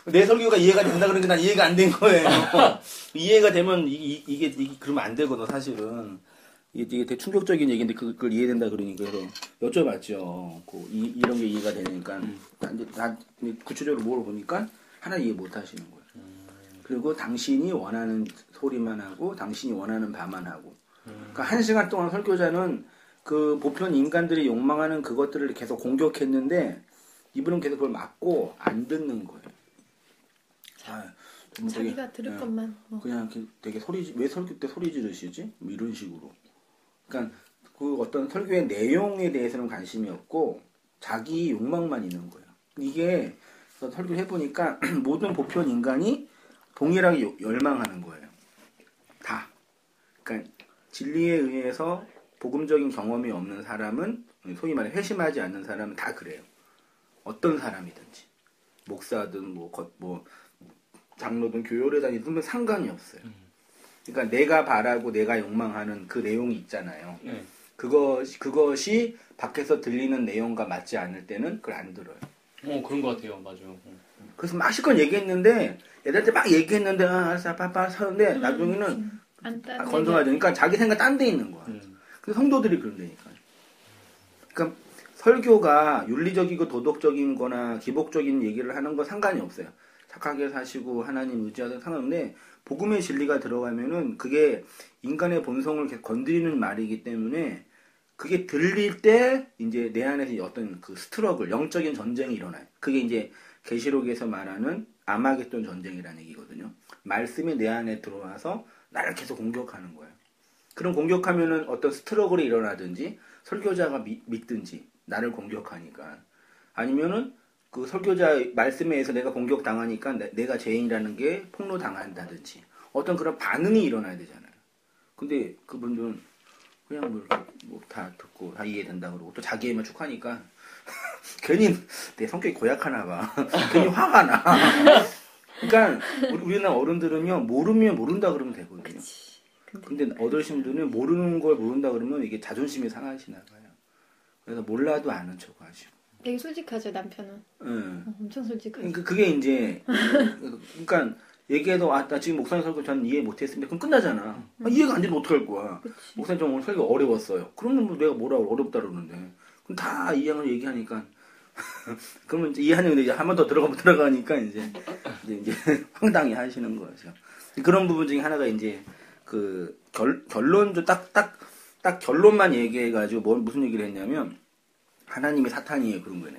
내 설교가 이해가 된다 그러니까 난 이해가 안 된 거예요. 이해가 되면 이게 그러면 안 되거든 사실은. 이게 되게 충격적인 얘기인데 그걸 이해된다 그러니까 그래서 여쭤봤죠. 이런 게 이해가 되니까 다 구체적으로 물어보니까 하나 이해 못 하시는 거예요. 그리고 당신이 원하는 소리만 하고 당신이 원하는 바만 하고. 그러니까 1시간 동안 설교자는 그 보편 인간들이 욕망하는 그것들을 계속 공격했는데 이분은 계속 그걸 막고 안 듣는 거예요. 자기가 들을 것만. 그냥 되게 왜 설교 때 소리 지르시지? 뭐 이런 식으로. 그러니까 그 어떤 설교의 내용에 대해서는 관심이 없고 자기 욕망만 있는 거예요. 이게 설교를 해보니까 모든 보편 인간이 동일하게 열망하는 거예요. 다. 그러니까 진리에 의해서 복음적인 경험이 없는 사람은 소위 말해 회심하지 않는 사람은 다 그래요. 어떤 사람이든지 목사든 뭐 장로든 교회를 다니든 상관이 없어요. 그러니까 내가 바라고 내가 욕망하는 그 내용이 있잖아요. 그것이 밖에서 들리는 내용과 맞지 않을 때는 그걸 안 들어요. 그런 것 같아요. 맞아요. 그래서 막 실컷 얘기했는데 애들한테 막 얘기했는데 알았어 빠빠 하는데 나중에는 건성하죠. 그러니까 자기 생각 딴 데 있는 거야. 근데 성도들이 그런다니까. 그러니까 설교가 윤리적이고 도덕적인 거나 기복적인 얘기를 하는 거 상관이 없어요. 착하게 사시고 하나님 의지하는 상관없는데 복음의 진리가 들어가면은 그게 인간의 본성을 계속 건드리는 말이기 때문에 그게 들릴 때 이제 내 안에서 어떤 그 스트러글, 영적인 전쟁이 일어나요. 그게 이제 계시록에서 말하는 아마겟돈 전쟁이라는 얘기거든요. 말씀이 내 안에 들어와서 나를 계속 공격하는 거예요. 그럼 공격하면은 어떤 스트러글이 일어나든지 설교자가 믿든지 나를 공격하니까 아니면은 그 설교자 말씀에 의해서 내가 공격당하니까 내가 죄인이라는 게 폭로당한다든지 어떤 그런 반응이 일어나야 되잖아요. 근데 그분들은 그냥 뭐 이렇게 뭐 다 듣고 다 이해된다 그러고 또 자기애만 축하니까 괜히 내 성격이 고약하나 봐. 괜히 화가 나. 그러니까 우리나라 어른들은요 모르면 모른다 그러면 되거든요. 근데 어르신들은 모르는 걸 모른다 그러면 이게 자존심이 상하시나 봐요. 그래서 몰라도 아는 척 하시고. 되게 솔직하죠 남편은. 엄청 솔직하죠. 그러니까 그게 이제 그러니까 얘기해도 나 지금 목사님 설교 저는 이해 못했습니다. 그럼 끝나잖아. 이해가 안 되면 어떡할 거야. 그치. 목사님 저 오늘 설교 어려웠어요. 그러면 뭐 내가 뭐라고 어렵다 그러는데 그럼 다 이해하는 얘기하니까 그러면 이제 이해하는데 이제 한 번 더 들어가니까 이제 황당히 하시는 거죠. 그런 부분 중에 하나가 이제 그 결론도 딱 결론만 얘기해가지고 무슨 얘기를 했냐면 하나님이 사탄이에요 그런 거예요.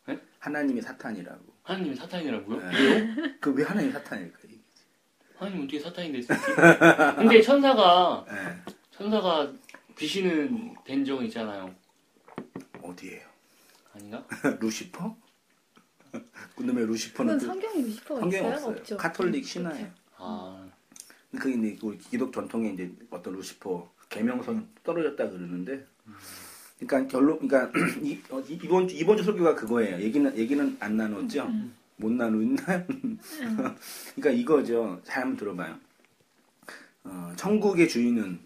네? 하나님이 사탄이라고. 하나님이 사탄이라고요? 네. 왜요? 왜 하나님이 사탄일까? 하나님 어떻게 사탄이 될 수 있지? 근데 천사가 귀신은 된 적은 있잖아요. 어디에요? 아닌가? 루시퍼? 그놈의 루시퍼는 성경에 루시퍼가 성경에 있어요? 없어요. 없죠. 카톨릭 신화예요. 그게 이제 우리 기독 전통에 이제 어떤 루시퍼 계명성 떨어졌다 그러는데, 그러니까 이번 주 설교가 그거예요. 얘기는 안 나눴죠. 못 나누나? 그러니까 이거죠. 잘 한번 들어봐요. 천국의 주인은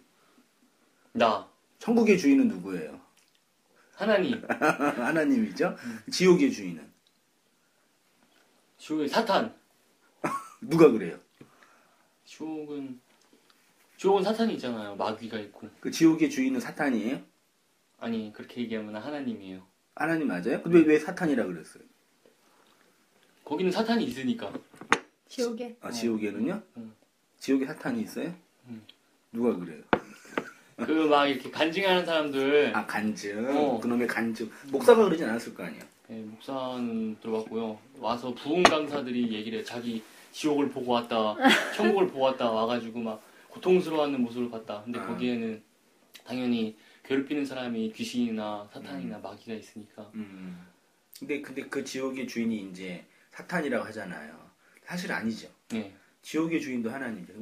천국의 주인은 누구예요? 하나님. 하나님이죠. 지옥의 주인은? 지옥의 사탄. 누가 그래요? 지옥은 사탄이 있잖아요. 마귀가 있고. 그 지옥의 주인은 사탄이에요? 아니 그렇게 얘기하면 하나님이에요. 하나님 맞아요? 근데 왜 사탄이라 그랬어요? 거기는 사탄이 있으니까. 지옥에? 지옥에는요? 지옥에 사탄이 있어요? 누가 그래요? 그 막 이렇게 간증하는 사람들. 간증. 그놈의 간증. 목사가 그러진 않았을 거 아니에요? 네, 목사는 들어봤고요. 와서 부흥 강사들이 얘기를 해. 자기 지옥을 보고 왔다, 천국을 보고 왔다 와가지고 막 고통스러워하는 모습을 봤다. 근데 거기에는 당연히 괴롭히는 사람이 귀신이나 사탄이나 마귀가 있으니까. 근데 그 지옥의 주인이 이제 사탄이라고 하잖아요. 사실 아니죠. 네. 지옥의 주인도 하나님이죠.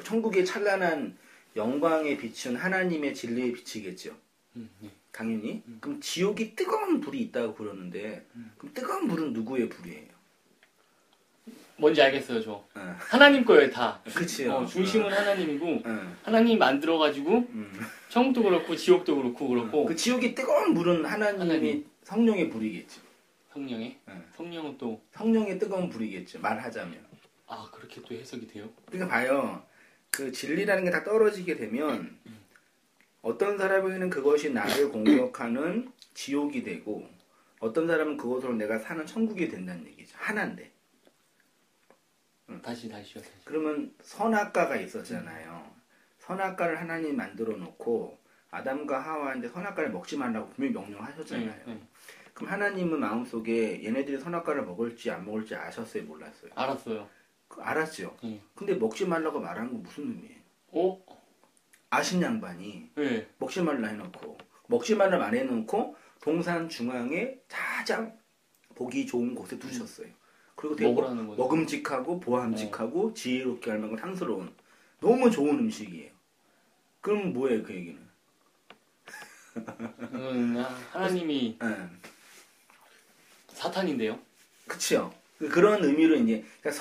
천국의 찬란한 영광의 빛은 하나님의 진리의 빛이겠죠. 네. 당연히. 그럼 지옥이 뜨거운 불이 있다고 그러는데 그럼 뜨거운 불은 누구의 불이에요? 뭔지 알겠어요, 저. 하나님 거예요, 다. 그치요. 중심은 하나님이고 하나님 만들어가지고 천국도 그렇고 지옥도 그렇고. 그 지옥이 뜨거운 불은 하나님이 성령의 불이겠죠. 성령의? 네. 성령은 또 성령의 뜨거운 불이겠죠. 말하자면. 그렇게 또 해석이 돼요? 그러니까 봐요. 그 진리라는 게 다 떨어지게 되면 어떤 사람에게는 그것이 나를 공격하는 지옥이 되고 어떤 사람은 그것으로 내가 사는 천국이 된다는 얘기죠. 하나인데. 다시요. 다시. 그러면 선악과가 있었잖아요. 선악과를 하나님이 만들어 놓고 아담과 하와한테 선악과를 먹지 말라고 분명히 명령하셨잖아요. 그럼 하나님은 마음속에 얘네들이 선악과를 먹을지 안 먹을지 아셨어요? 몰랐어요? 알았어요. 알았죠. 근데 먹지 말라고 말한 건 무슨 의미예요? 아신 양반이 먹지 말라 해놓고 먹지 말라 말해놓고 동산 중앙에 가장 보기 좋은 곳에 두셨어요. 그리고 되게 먹음직하고 보함직하고 지혜롭게 할 만큼 향스러운 너무 좋은 음식이에요. 그럼 뭐예요 그 얘기는? 하나님이 사탄인데요? 그쵸. 그런 의미로 이제 그러니까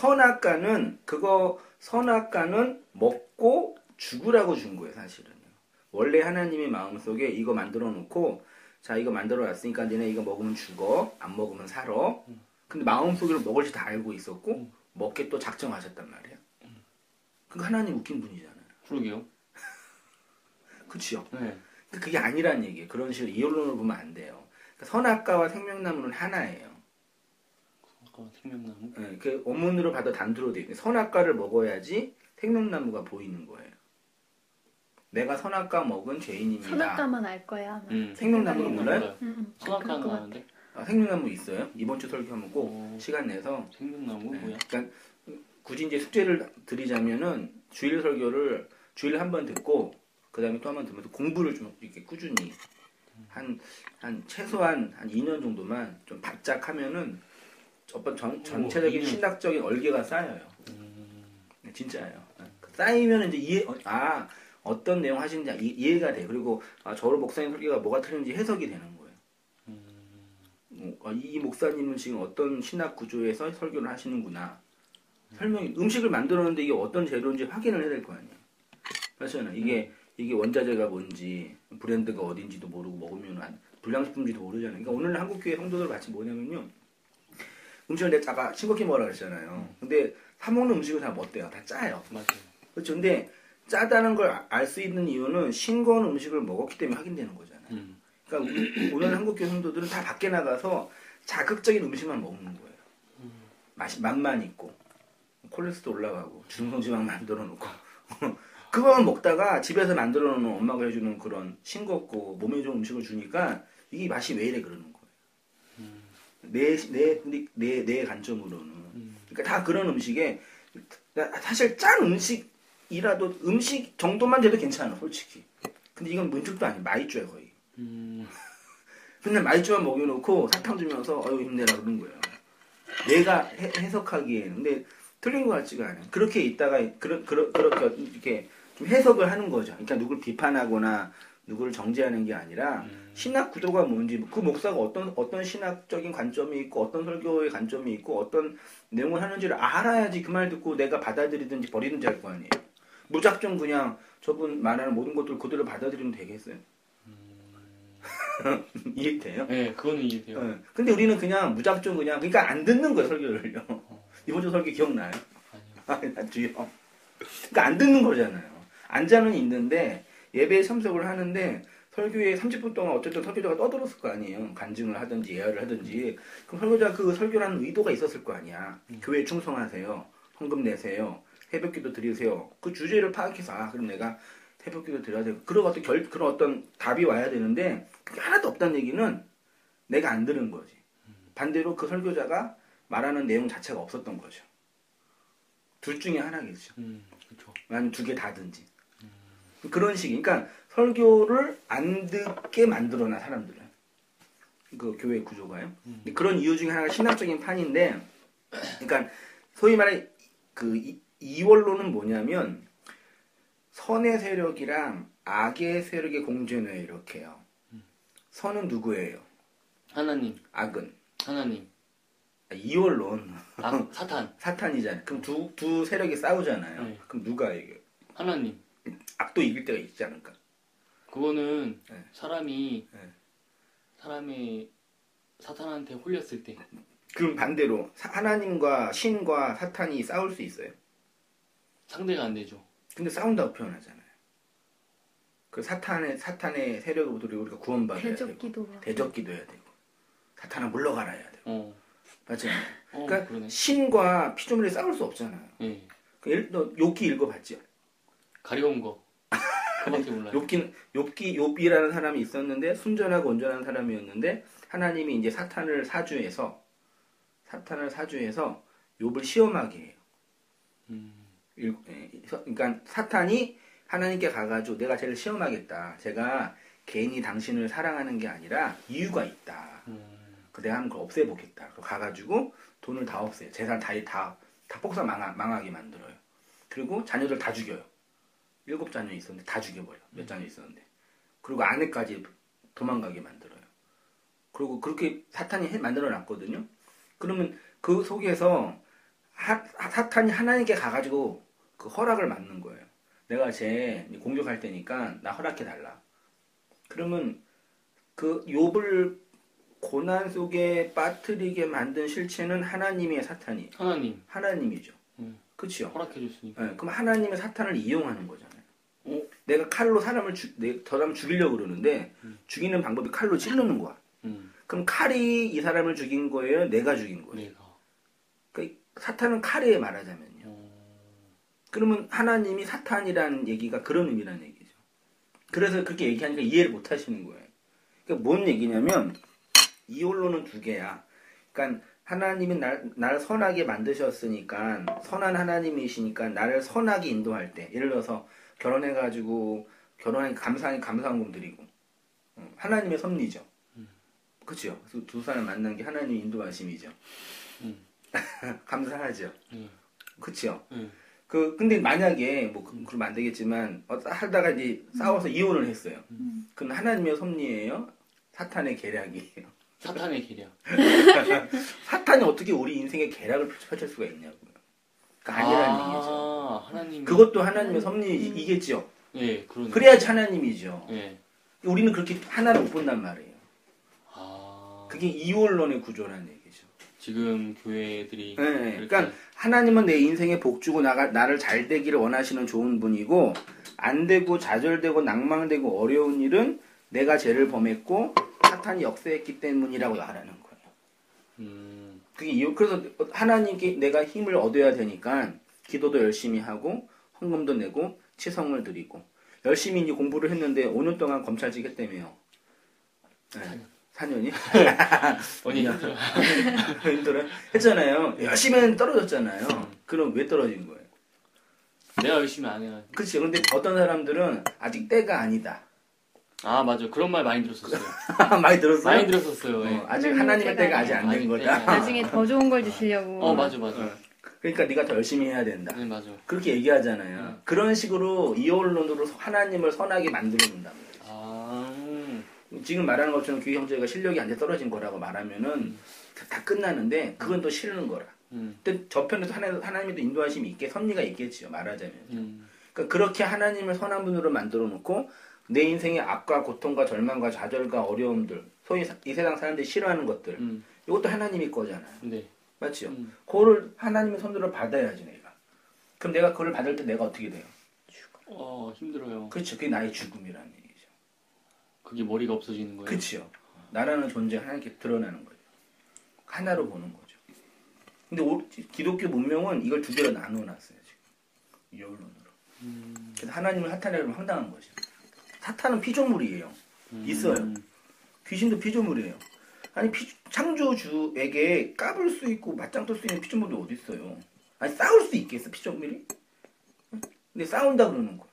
선악과는 먹고 죽으라고 준 거예요 사실은요. 원래 하나님의 마음속에 이거 만들어 놓고 자 이거 만들어 놨으니까 너네 이거 먹으면 죽어 안 먹으면 살아. 근데 마음속으로 먹을지 다 알고 있었고 먹게 또 작정하셨단 말이에요. 그러니까 하나님 웃긴 분이잖아요. 그러게요. 그치요. 네. 그게 아니란 얘기예요. 그런 식으로 이론으로 보면 안 돼요. 그러니까 선악과와 생명나무는 하나예요. 선악과와 생명나무? 네, 그 원문으로 봐도 단두로 돼 있고 선악과를 먹어야지 생명나무가 보이는 거예요. 내가 선악과 먹은 죄인입니다. 선악과만 알 거야. 생명나무는 몰라요? 선악과는 아는데? 생명나무 있어요. 이번 주 설교하면 꼭 시간 내서. 생명나무 뭐야? 그러니까 굳이 이제 숙제를 드리자면은 주일 설교를 주일에 한 번 듣고 그 다음에 또 한 번 들으면서 공부를 좀 이렇게 꾸준히 한 최소한 한 2년 정도만 좀 바짝 하면은 어떤 전체적인 신학적인 얼개가 쌓여요. 진짜예요. 쌓이면 이제 어떤 내용 하시는지 이해가 돼. 그리고 저로 목사님 설교가 뭐가 틀린지 해석이 되는 거예요. 이 목사님은 지금 어떤 신학 구조에서 설교를 하시는구나. 설명이 음식을 만들었는데 이게 어떤 재료인지 확인을 해야 될 거 아니에요. 그렇잖아요. 이게 원자재가 뭔지 브랜드가 어딘지도 모르고 먹으면 불량식품인지도 모르잖아요. 그러니까 오늘 한국교회 성도들 같이 뭐냐면요. 음식을 내가 아까 싱겁게 먹으라 그랬잖아요. 근데 사 먹는 음식은 다 어때요? 다 짜요. 맞아요. 그렇죠. 근데 짜다는 걸 알 수 있는 이유는 싱거운 음식을 먹었기 때문에 확인되는 거잖아요. 그러니까 오늘 한국교회 성도들은 다 밖에 나가서 자극적인 음식만 먹는 거예요. 맛만 있고 콜레스테롤 올라가고 중성지방 만들어 놓고 그거만 먹다가 집에서 만들어 놓은 엄마가 해주는 그런 싱겁고 몸에 좋은 음식을 주니까 이게 맛이 왜 이래 그러는 거예요. 내 관점으로는. 그러니까 다 그런 음식에 사실 짠 음식이라도 음식 정도만 돼도 괜찮아 솔직히. 근데 이건 문축도 아니야. 마이쮸야 거의. 맨날 마이쮸만 먹여놓고 사탕 주면서 힘내라 그러는 거예요. 내가 해석하기에는. 근데 틀린 것 같지가 않아요. 그렇게 있다가 그렇게 이렇게 좀 해석을 하는 거죠. 그러니까 누굴 비판하거나 누구를 정죄하는 게 아니라 신학 구도가 뭔지 그 목사가 어떤 신학적인 관점이 있고 어떤 설교의 관점이 있고 어떤 내용을 하는지를 알아야지 그 말 듣고 내가 받아들이든지 버리든지 할 거 아니에요. 무작정 그냥 저분 말하는 모든 것들을 그대로 받아들이면 되겠어요? 이해돼요? 네, 그거는 이해돼요. 네. 근데 우리는 그냥 무작정 그러니까 안 듣는 거예요 설교를요. 이번 주 설교 기억나요? 아니요. 그러니까 안 듣는 거잖아요. 앉아는 있는데 예배에 참석을 하는데 설교에 30분 동안 어쨌든 설교자가 떠들었을 거 아니에요. 간증을 하든지 예언을 하든지. 그럼 설교자가 그 설교라는 의도가 있었을 거 아니야. 교회에 충성하세요. 헌금 내세요. 새벽기도 드리세요. 그 주제를 파악해서 그럼 내가 새벽기도 드려야 되고 그런 어떤 답이 와야 되는데 그게 하나도 없다는 얘기는 내가 안 들은 거지. 반대로 그 설교자가 말하는 내용 자체가 없었던 거죠. 둘 중에 하나겠죠. 그렇죠. 아니면 두 개 다든지. 그런 식이. 그러니까 설교를 안 듣게 만들어놔 사람들은. 그 교회 구조가요. 그런 이유 중에 하나가 신학적인 판인데, 그러니까 소위 말해 그 이원론은 뭐냐면 선의 세력이랑 악의 세력의 공존을 이렇게 해요. 선은 누구예요? 하나님. 악은? 하나님. 이원론. 사탄. 사탄이잖아요. 그럼 두 세력이 싸우잖아요. 네. 그럼 누가 이겨요? 하나님. 악도 이길 때가 있지 않을까? 그거는 사람이 사탄한테 홀렸을 때. 그럼 반대로 하나님과 신과 사탄이 싸울 수 있어요? 상대가 안 되죠. 근데 싸운다고 표현하잖아요. 그 사탄의 세력으로부터 우리가 구원받아야 되고 대적기도 해야 되고 사탄아 물러가라 해야 되고 맞잖아요. 그러니까 그러네. 신과 피조물이 싸울 수 없잖아요. 예. 너 욥기 읽어봤죠? 가려운 거. 그밖에 몰라요. 욥기라는 사람이 있었는데 순전하고 온전한 사람이었는데 하나님이 이제 사탄을 사주해서 욥을 시험하게 해요. 그러니까 사탄이 하나님께 가가지고 내가 쟤를 시험하겠다. 제가 괜히 당신을 사랑하는 게 아니라 이유가 있다. 내가 한번 그걸 없애보겠다. 가가지고 돈을 다 없애요. 재산 다 폭삭 망하게 만들어요. 그리고 자녀들 다 죽여요. 7자녀 있었는데 다 죽여버려. 몇 자녀 있었는데. 그리고 아내까지 도망가게 만들어요. 그리고 그렇게 사탄이 만들어놨거든요. 그러면 그 속에서 사탄이 하나님께 가가지고 그 허락을 받는 거예요. 내가 쟤 공격할 테니까 나 허락해달라. 그러면 그 욥을 고난 속에 빠뜨리게 만든 실체는 하나님이에요, 사탄이? 하나님이죠. 그렇죠. 허락해줬으니까. 네, 그럼 하나님의 사탄을 이용하는 거잖아요. 내가 칼로 사람을 죽이려고 그러는데 죽이는 방법이 칼로 찌르는 거야. 그럼 칼이 이 사람을 죽인 거예요? 내가 죽인 거예요? 그러니까 사탄은 칼이에요, 말하자면요. 그러면 하나님이 사탄이라는 얘기가 그런 의미라는 얘기죠. 그래서 그렇게 얘기하니까 이해를 못 하시는 거예요. 그러니까 뭔 얘기냐면 이홀로는 두 개야. 그러니까 하나님이 나를 선하게 만드셨으니까 선한 하나님이시니까 나를 선하게 인도할 때 예를 들어서 결혼해가지고 결혼하니 감사한금 드리고 하나님의 섭리죠. 그렇죠. 두 사람 만난 게 하나님의 인도하심이죠. 감사하죠. 그렇죠. 근데 만약에 그러면 안 되겠지만 하다가 이제 싸워서 이혼을 했어요. 그건 하나님의 섭리예요? 사탄의 계략이에요? 사탄의 계략. 사탄이 어떻게 우리 인생의 계략을 펼칠 수가 있냐고요. 그러니까 아니라는 얘기죠. 하나님이... 그것도 하나님의 섭리이겠죠. 예, 그러네. 그래야지 하나님이죠. 예. 우리는 그렇게 하나를 못 본단 말이에요. 그게 이원론의 구조라는 얘기죠. 지금 교회들이. 네, 그러니까 하나님은 내 인생에 복 주고 나를 잘 되기를 원하시는 좋은 분이고 안 되고 좌절되고 낭망되고 어려운 일은 내가 죄를 범했고 사탄이 역사했기 때문이라고 말하는 거예요. 그래서 하나님께 내가 힘을 얻어야 되니까 기도도 열심히 하고 헌금도 내고 치성을 드리고 열심히 이제 공부를 했는데 5년 동안 검찰직 했다며요. 네. 4년이? 힘들어요? 했잖아요. 열심히 했는데 떨어졌잖아요. 그럼 왜 떨어진 거예요? 내가 열심히 안 해요. 그치. 근데 어떤 사람들은 아직 때가 아니다. 맞아. 그런 말 많이 들었었어요. 많이 들었어요? 많이 들었었어요. 예. 아직 하나님의 때가 아직 안 된 거다. 나중에 더 좋은 걸 주시려고. 맞아. 그러니까 네가 더 열심히 해야 된다. 네, 맞아. 그렇게 얘기하잖아요. 그런 식으로 이혼론으로 하나님을 선하게 만들어 준단 말이에요. 지금 말하는 것처럼 교회 형제가 실력이 안 돼 떨어진 거라고 말하면은 다 끝나는데 그건 또 싫은 거라. 근데 저편에서 하나님의 인도하심이 섭리가 있겠지요. 말하자면. 그러니까 그렇게 하나님을 선한 분으로 만들어 놓고 내 인생의 악과 고통과 절망과 좌절과 어려움들, 소위 이 세상 사람들이 싫어하는 것들, 이것도 하나님이 거잖아요. 네. 맞죠? 그거를 하나님의 손으로 받아야지 내가. 그럼 내가 그걸 받을 때 내가 어떻게 돼요? 힘들어요. 그렇죠. 그게 나의 죽음이라는 얘기죠. 그게 머리가 없어지는 거예요. 그렇죠. 나라는 존재 하나님께 드러나는 거죠. 하나로 보는 거죠. 근데 기독교 문명은 이걸 두 개로 나눠놨어요. 지금 이혼론으로. 그래서 하나님을 사탄이라고 황당한 거죠. 사탄은 피조물이에요. 있어요. 귀신도 피조물이에요. 아니 창조주에게 까불 수 있고 맞짱 뜰 수 있는 피조물이 어디 있어요? 아니 싸울 수 있겠어 피조물이? 근데 싸운다 그러는 거예요.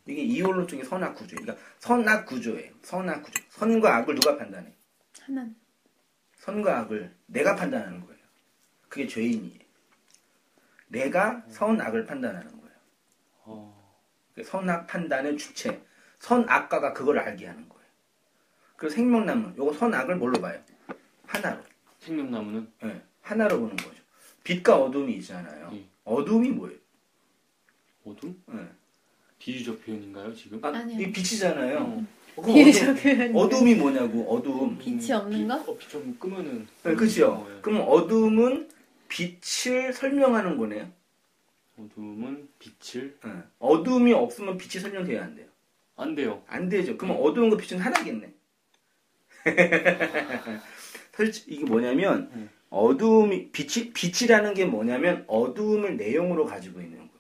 이게 이혼론 쪽의 선악 구조. 그러니까 선악 구조예요. 선악 구조. 선과 악을 누가 판단해? 하나님. 선과 악을 내가 판단하는 거예요. 그게 죄인이에요. 내가 선악을 판단하는 거예요. 선악 판단의 주체. 선악과가 그걸 알게 하는 거예요. 그리고 생명나무, 요거 선악을 뭘로 봐요? 하나로. 생명나무는? 네, 하나로 보는 거죠. 빛과 어둠이 있잖아요. 어둠이 뭐예요? 어둠? 네. 비유적 표현인가요, 지금? 이 빛이잖아요. 비유적 표현. 어둠이 뭐냐고, 어둠. 빛이 없는 거? 빛 좀 끄면은. 네, 그렇죠. 그럼 어둠은 빛을 설명하는 거네요. 어둠은 빛을. 네. 어둠이 없으면 빛이 설명돼야 안 돼요. 안 돼요. 안 되죠. 그러면 어둠과 빛은 하나겠네. 이게 뭐냐면 어둠이 빛이라는 게 뭐냐면 어둠을 내용으로 가지고 있는 거예요.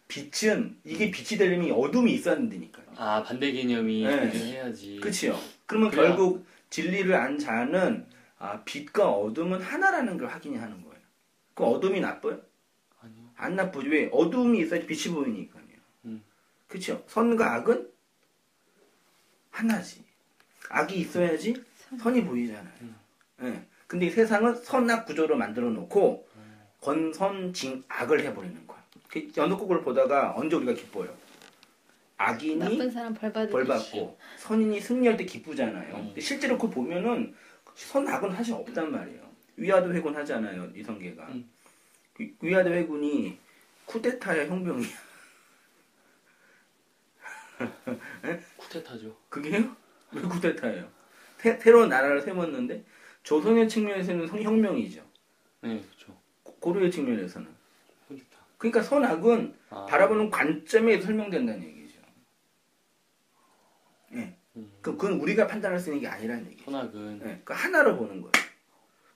빛은 이게 빛이 되려면 어둠이 있어야 된다니까요. 아, 반대 개념이 네. 존재해야지. 그렇죠. 그러면 그래야. 결국 진리를 안 자는 빛과 어둠은 하나라는 걸 확인하는 거예요. 그럼 어둠이 나빠요? 아니요. 안 나쁘지. 왜? 어둠이 있어야지 빛이 보이니까요. 그렇죠. 선과 악은 하나지. 악이 있어야지 선이 보이잖아요. 네. 근데 이 세상은 선악 구조로 만들어 놓고 권선징악을 해버리는 거야. 어느 곡을 보다가 언제 우리가 기뻐요? 악인이 나쁜 사람 벌 받고 선인이 승리할 때 기쁘잖아요. 근데 실제로 그걸 보면은 선악은 사실 없단 말이에요. 위아더 회군 하잖아요. 이성계가. 위아더 회군이 쿠데타야 형병이야. 쿠데타죠. 그게요? 왜 쿠데타예요? 새로운 나라를 세웠는데 조선의 측면에서는 혁명이죠. 네, 그렇죠. 고려의 측면에서는. 쿠데타. 그러니까 선악은 바라보는 관점에 설명된다는 얘기죠. 네. 그건 우리가 판단할 수 있는 게 아니라는 얘기죠. 선악은. 네. 그 하나로 보는 거예요.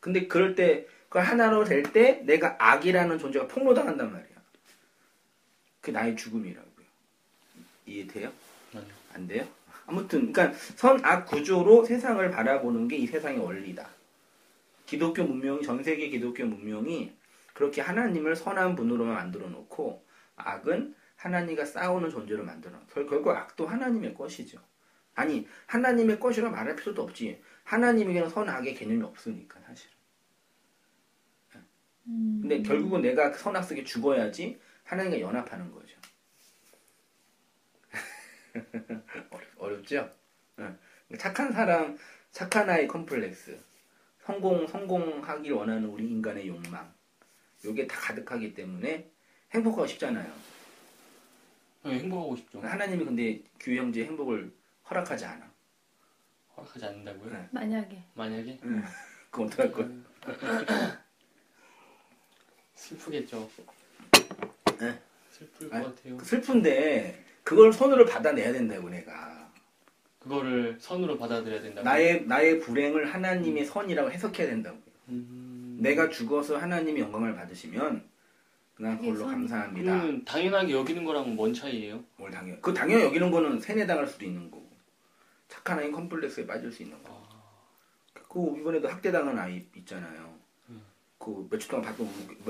근데 그럴 때, 그 하나로 될 때 내가 악이라는 존재가 폭로당한단 말이야. 그게 나의 죽음이라고요. 이해돼요? 아니요. 안 돼요? 아무튼, 그러니까 선악 구조로 세상을 바라보는 게 이 세상의 원리다. 기독교 문명이, 전 세계 기독교 문명이 그렇게 하나님을 선한 분으로만 만들어 놓고 악은 하나님과 싸우는 존재로 만들어 놓고 결국 악도 하나님의 것이죠. 아니, 하나님의 것이라 말할 필요도 없지. 하나님에게는 선악의 개념이 없으니까, 사실은. 근데 결국은 내가 선악 속에 죽어야지 하나님과 연합하는 거죠. 어렵죠? 착한 사람, 착한 아이 컴플렉스, 성공하길 원하는 우리 인간의 욕망, 요게 다 가득하기 때문에 행복하고 싶잖아요. 네, 행복하고 싶죠. 하나님이 근데 규 형제 행복을 허락하지 않아. 허락하지 않는다고요? 네. 만약에. 그럼 어떡할 거야? 슬프겠죠. 네. 슬플 것 같아요. 슬픈데 그걸 선으로 받아내야 된다고 내가. 그거를 선으로 받아들여야 된다고. 나의 불행을 하나님의 선이라고 해석해야 된다고요. 내가 죽어서 하나님이 영광을 받으시면 난 그걸로 감사합니다. 그러면 당연하게 여기는 거랑 뭔 차이예요? 뭘 당연? 그 당연히 여기는 거는 세뇌당할 수도 있는 거고 착한 아이 컴플렉스에 빠질 수 있는 거. 그 이번에도 학대당한 아이 있잖아요. 그 며칠 동안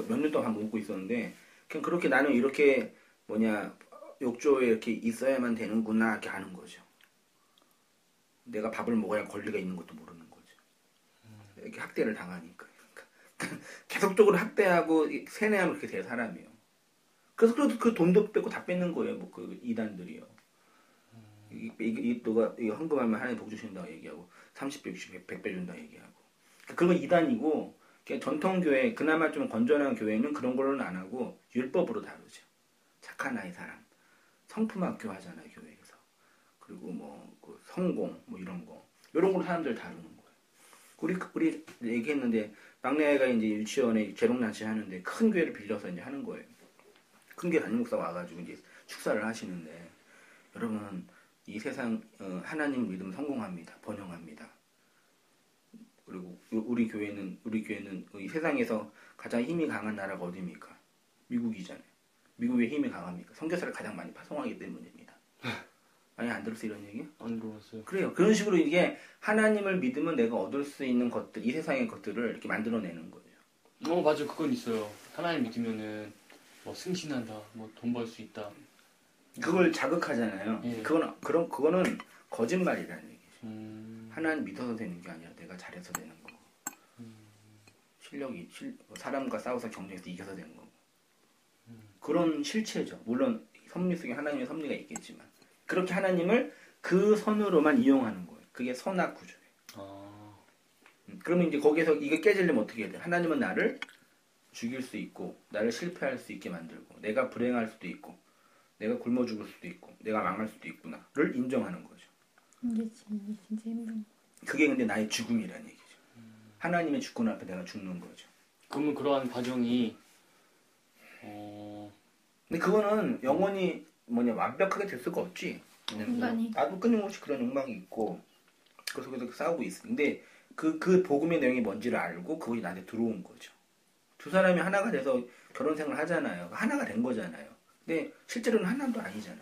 몇 년 동안 밥 먹고 있었는데 그냥 그렇게 나는 이렇게 욕조에 이렇게 있어야만 되는구나 이렇게 아는 거죠. 내가 밥을 먹어야 권리가 있는 것도 모르는 거죠. 이렇게 학대를 당하니까. 계속적으로 학대하고 세뇌하면 그렇게 될 사람이에요. 그래서 그 돈도 뺏고 다 뺏는 거예요. 뭐 그 이단들이요. 너가 이거 헌금하면 하나님 복 주신다고 얘기하고 30배, 60배, 100배 준다고 얘기하고. 그건 이단이고 전통교회 그나마 좀 건전한 교회는 그런 걸로는 안 하고 율법으로 다루죠. 착한 아이 사람. 성품학교 하잖아요. 교회에서. 그리고 그 성공 이런 거. 이런 걸로 사람들 다루는 거예요. 우리 얘기했는데 막내아이가 이제 유치원에 재롱잔치 하는데 큰 교회를 빌려서 이제 하는 거예요. 큰 교회 담임 목사가 와가지고 이제 축사를 하시는데 여러분 이 세상 하나님 믿으면 성공합니다. 번영합니다. 그리고 우리 교회는 이 세상에서 가장 힘이 강한 나라가 어디입니까? 미국이잖아요. 미국의 힘이 강합니까? 선교사를 가장 많이 파송하기 때문입니다. 많이 안 들었어 이런 얘기? 안 들었어요. 그래요. 그런 식으로 이게 하나님을 믿으면 내가 얻을 수 있는 것들, 이 세상의 것들을 이렇게 만들어내는 거예요. 맞아, 그건 있어요. 하나님 믿으면은 승진한다, 돈 벌 수 있다. 그걸 자극하잖아요. 예. 그거는 거짓말이라는 얘기죠. 하나님 믿어서 되는 게 아니라 내가 잘해서 되는 거고. 사람과 싸워서 경쟁해서 이겨서 되는 거고. 그런 실체죠. 물론 섭리 속에 하나님의 섭리가 있겠지만 그렇게 하나님을 그 선으로만 이용하는 거예요. 그게 선악 구조예요. 그러면 이제 거기서 이게 깨지려면 어떻게 해야 돼? 하나님은 나를 죽일 수 있고 나를 실패할 수 있게 만들고 내가 불행할 수도 있고 내가 굶어 죽을 수도 있고 내가 망할 수도 있구나를 인정하는 거죠. 이게 진짜 힘든. 그게 근데 나의 죽음이라는 얘기죠. 하나님의 주권 앞에 내가 죽는 거죠. 그러면 그러한 과정이 근데 그거는 영원히 완벽하게 될 수가 없지. 인간이. 나도 끊임없이 그런 욕망이 있고 그 속에서 싸우고 있어. 근데 그 복음의 내용이 뭔지를 알고 그것이 나한테 들어온 거죠. 두 사람이 하나가 돼서 결혼 생활을 하잖아요. 하나가 된 거잖아요. 근데 실제로는 하나도 아니잖아.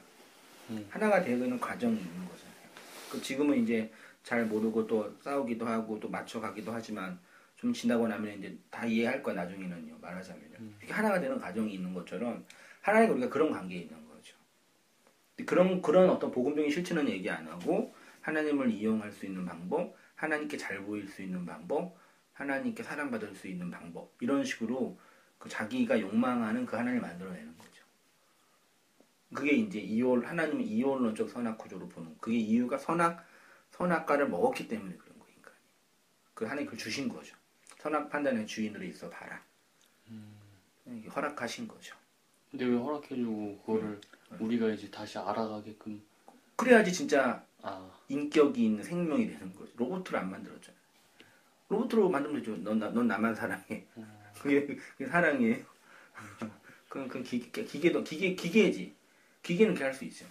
하나가 되는 과정이 있는 거잖아요. 지금은 이제 잘 모르고 또 싸우기도 하고 또 맞춰가기도 하지만 좀 지나고 나면 이제 다 이해할 거야 나중에는요. 말하자면요. 이렇게 하나가 되는 과정이 있는 것처럼 하나님과 우리가 그런 관계에 있는 거죠. 그런 어떤 복음적인 실체는 얘기 안 하고 하나님을 이용할 수 있는 방법, 하나님께 잘 보일 수 있는 방법, 하나님께 사랑받을 수 있는 방법 이런 식으로 그 자기가 욕망하는 그 하나님을 만들어내는 거죠. 그게 이제 하나님의 이혼론적 선악 구조로 보는 그게 이유가 선악과를 먹었기 때문에 그런 거니까. 그 하나님 그걸 주신 거죠. 선악 판단의 주인으로 있어 봐라. 허락하신 거죠. 근데 왜 허락해주고 그거를 우리가 이제 다시 알아가게끔 그래야지 진짜 인격이 있는 생명이 되는 거죠. 로봇을 안 만들었잖아요. 로봇으로 만들면 되죠. 넌 나만 사랑해. 그게 사랑이에요. 그건 기계지. 기계는 그렇게 할 수 있죠.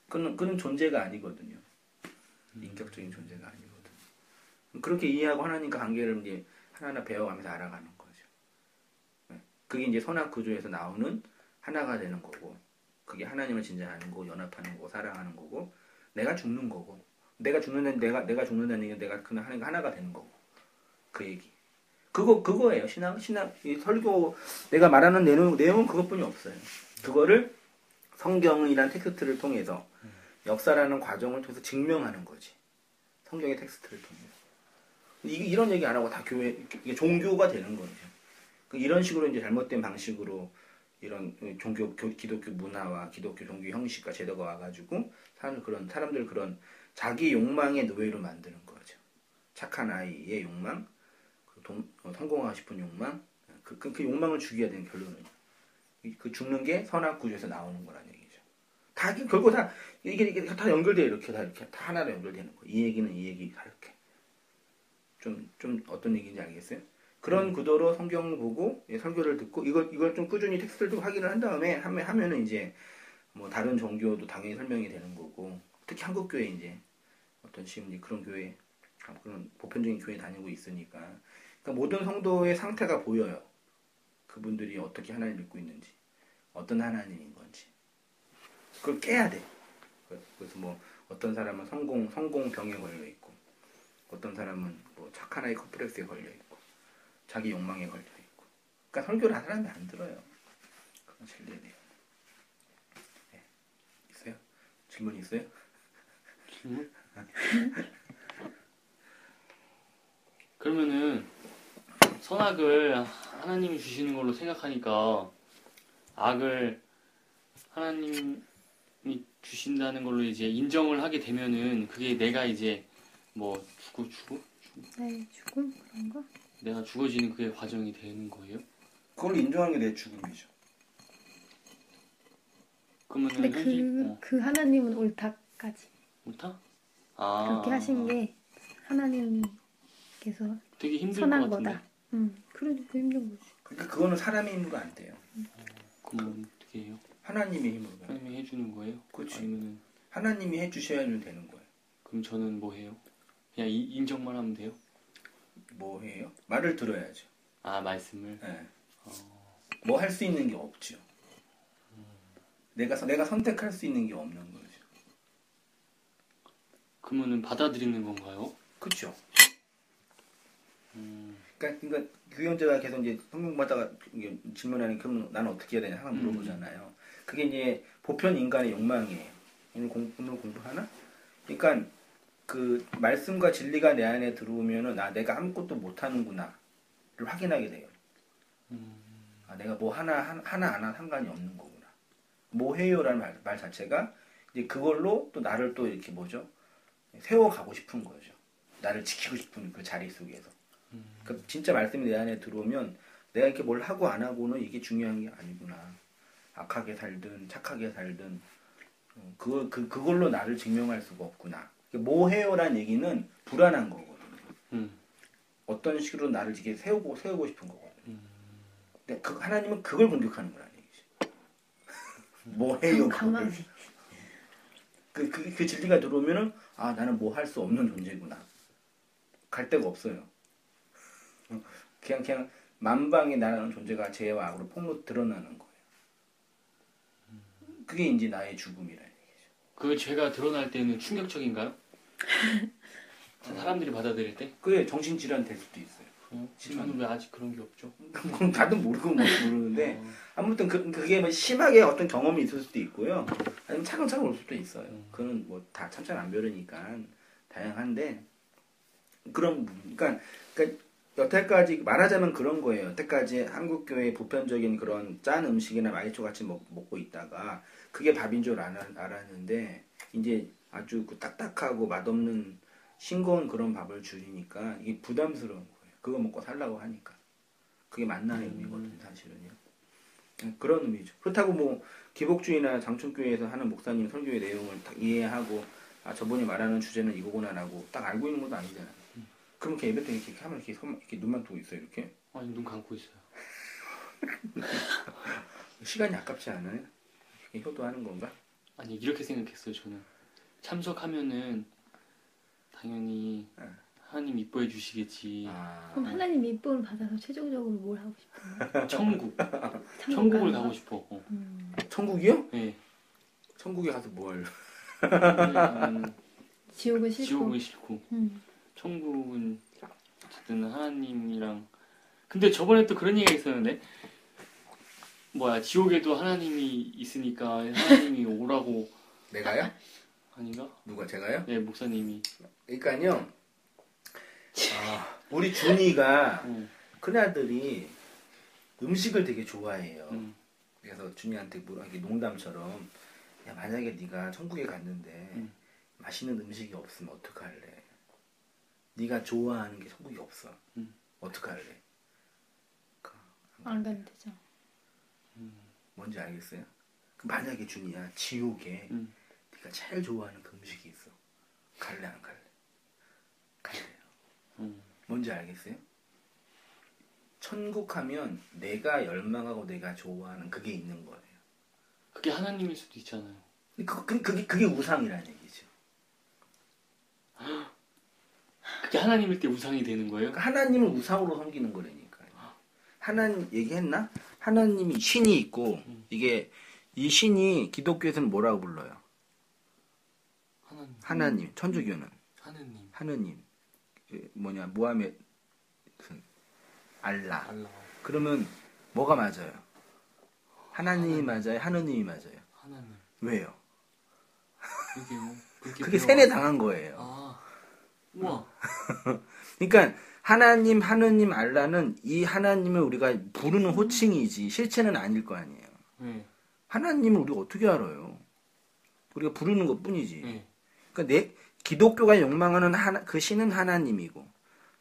그는 존재가 아니거든요. 인격적인 존재가 아니거든. 그렇게 이해하고 하나님과 관계를 이제 하나하나 배워가면서 알아가는 거죠. 그게 이제 선악 구조에서 나오는 하나가 되는 거고, 그게 하나님을 진짜 아는 거고, 연합하는 거고, 사랑하는 거고, 내가 죽는 거고, 내가 죽는다는 얘기는 내가 그냥 하나가 되는 거고, 그 얘기. 그거예요. 신앙, 이 설교, 내가 말하는 내용은 그것뿐이 없어요. 그거를 성경이란 텍스트를 통해서, 역사라는 과정을 통해서 증명하는 거지. 성경의 텍스트를 통해서. 이런 얘기 안 하고 다 이게 종교가 되는 거죠. 이런 식으로 이제 잘못된 방식으로 이런 기독교 문화와 기독교 종교 형식과 제도가 와가지고 사람들 그런 자기 욕망의 노예로 만드는 거죠. 착한 아이의 욕망, 성공하고 싶은 욕망, 그 욕망을 죽여야 되는 결론은 그 죽는 게 선악 구조에서 나오는 거라는 얘기죠. 다 결국 다 이게 다 연결돼 이렇게 다 하나로 연결되는 거. 이 얘기는 이 얘기 다 이렇게 좀 어떤 얘기인지 알겠어요? 그런 구도로 성경을 보고 설교를 듣고 이걸 좀 꾸준히 텍스트를 좀 확인을 한 다음에 하면은 이제 뭐 다른 종교도 당연히 설명이 되는 거고 특히 한국 교회 이제 어떤 지금 이제 그런 교회 그런 보편적인 교회 다니고 있으니까 그러니까 모든 성도의 상태가 보여요. 그분들이 어떻게 하나님을 믿고 있는지 어떤 하나님인 건지 그걸 깨야 돼. 그래서 뭐 어떤 사람은 성공병에 걸려 있고 어떤 사람은 뭐 착한 아이 컴플렉스에 걸려 있고 자기 욕망에 걸려 있고 그러니까 설교를 한 사람이 안 들어요. 그건 진리네요. 네. 있어요? 질문 있어요? 질문? 그러면은 선악을 하나님이 주시는 걸로 생각하니까 악을 하나님이 주신다는 걸로 이제 인정을 하게 되면은 그게 내가 이제 뭐 네, 죽음 그런 거? 내가 죽어지는 그게 과정이 되는 거예요? 그걸 인정하는 게 내 죽음이죠. 근데 그 하나님은 옳다까지. 옳다? 그렇게 하신 게 하나님께서 되게 힘든 선한 것 같은데. 거다. 그래도 그 힘든 거지. 그러니까 그거는 사람의 힘으로 안 돼요. 그럼 어떻게 해요? 하나님의 힘으로. 하나님이 해주는 거예요? 그렇지. 아니면은 하나님이 해주셔야면 되는 거예요. 그럼 저는 뭐 해요? 그냥 인정만 하면 돼요? 뭐 해요? 말을 들어야죠. 말씀을? 네. 뭐 할 수 있는 게 없죠. 내가 선택할 수 있는 게 없는 거죠. 그러면은 받아들이는 건가요? 그렇죠. 그러니까 교육자가 계속 이제 성경 받다가 질문하는 그럼 나는 어떻게 해야 되냐 항상 물어보잖아요. 그게 이제 보편 인간의 욕망이에요. 오늘 공부하나? 그러니까 그 말씀과 진리가 내 안에 들어오면은 내가 아무것도 못하는구나를 확인하게 돼요. 내가 뭐 하나 상관이 없는 거구나. 뭐 해요라는 말 자체가 이제 그걸로 또 나를 또 이렇게 세워가고 싶은 거죠. 나를 지키고 싶은 그 자리 속에서. 그러니까 진짜 말씀이 내 안에 들어오면 내가 이렇게 뭘 하고 안 하고는 이게 중요한 게 아니구나. 악하게 살든 착하게 살든 그걸로 나를 증명할 수가 없구나. 뭐 해요란 얘기는 불안한 거거든요. 어떤 식으로 나를 이렇게 세우고 싶은 거거든요. 근데 하나님은 그걸 공격하는 거라는 얘기죠. 뭐 해요? 가만히. 그 진리가 들어오면은 나는 뭐 할 수 없는 존재구나. 갈 데가 없어요. 그냥 만방에 나라는 존재가 죄와 악으로 폭로 드러나는 거예요. 그게 이제 나의 죽음이라는 얘기죠. 그 죄가 드러날 때는 충격적인가요? 사람들이 받아들일 때? 그게 정신질환 될 수도 있어요. 저는 왜 아직 그런 게 없죠? 다들 모르는데 아무튼 그게 뭐 심하게 어떤 경험이 있을 수도 있고요. 아니면 차근차근 올 수도 있어요. 그건 뭐 다 천차만별이니까 다양한데 그런 부분. 그러니까 여태까지 말하자면 그런 거예요. 여태까지 한국교회 보편적인 그런 짠 음식이나 마이초 같이 먹고 있다가 그게 밥인 줄 알았는데 이제 아주 그 딱딱하고 맛없는 싱거운 그런 밥을 줄이니까 이게 부담스러운 거예요. 그거 먹고 살라고 하니까. 그게 만나의 의미거든요, 사실은요. 그런 의미죠. 그렇다고 뭐 기복주의나 장충교회에서 하는 목사님 설교의 내용을 딱 이해하고 저분이 말하는 주제는 이거구나라고 딱 알고 있는 것도 아니잖아요. 그럼 이렇게 예배 때 이렇게 하면 이렇게 눈만 뜨고 있어요, 이렇게? 아니, 눈 감고 있어요. 시간이 아깝지 않아요? 이렇게 효도하는 건가? 아니, 이렇게 생각했어요, 저는. 참석하면은 당연히 하나님 이뻐해 주시겠지. 그럼 하나님 이쁨을 받아서 최종적으로 뭘 하고 싶어요? 천국을 가고 싶어. 천국이요? 네. 천국에 가서 뭘? 지옥은 싫고. 지옥은 싫고. 천국은 어쨌든 하나님이랑. 근데 저번에 또 그런 얘기가 있었는데 지옥에도 하나님이 있으니까 하나님이 오라고. 내가요? 아닌가? 누가 제가요? 네, 목사님이. 그러니까요. 우리 준이가 큰아들이 음식을 되게 좋아해요. 그래서 준이한테 이렇게 농담처럼 만약에 네가 천국에 갔는데 맛있는 음식이 없으면 어떡할래? 네가 좋아하는 게 천국이 없어. 어떡할래? 안 가면 되죠. 뭔지 알겠어요? 만약에 준이야 지옥에 네가 제일 좋아하는 그 음식이 있어. 갈래 안 갈래? 갈래요. 뭔지 알겠어요? 천국 하면 내가 열망하고 내가 좋아하는 그게 있는 거예요. 그게 하나님일 수도 있잖아요. 그게 우상이라는 얘기죠. 그게 하나님일 때 우상이 되는 거예요? 그러니까 하나님을 우상으로 섬기는 거라니까요. 하나님 얘기했나? 하나님이 신이 있고 이게 이 신이 기독교에서는 뭐라고 불러요? 하나님. 천주교는 하느님. 모하메 알라. 그러면 뭐가 맞아요? 하나님이 맞아요? 하느님이 맞아요? 하나님. 왜요? 그게 세뇌 당한 거예요. 우와. 그러니까 하나님, 하느님, 알라는 이 하나님을 우리가 부르는 호칭이지 실체는 아닐 거 아니에요. 하나님을 우리가 어떻게 알아요? 우리가 부르는 것뿐이지. 그러니까 기독교가 욕망하는 그 신은 하나님이고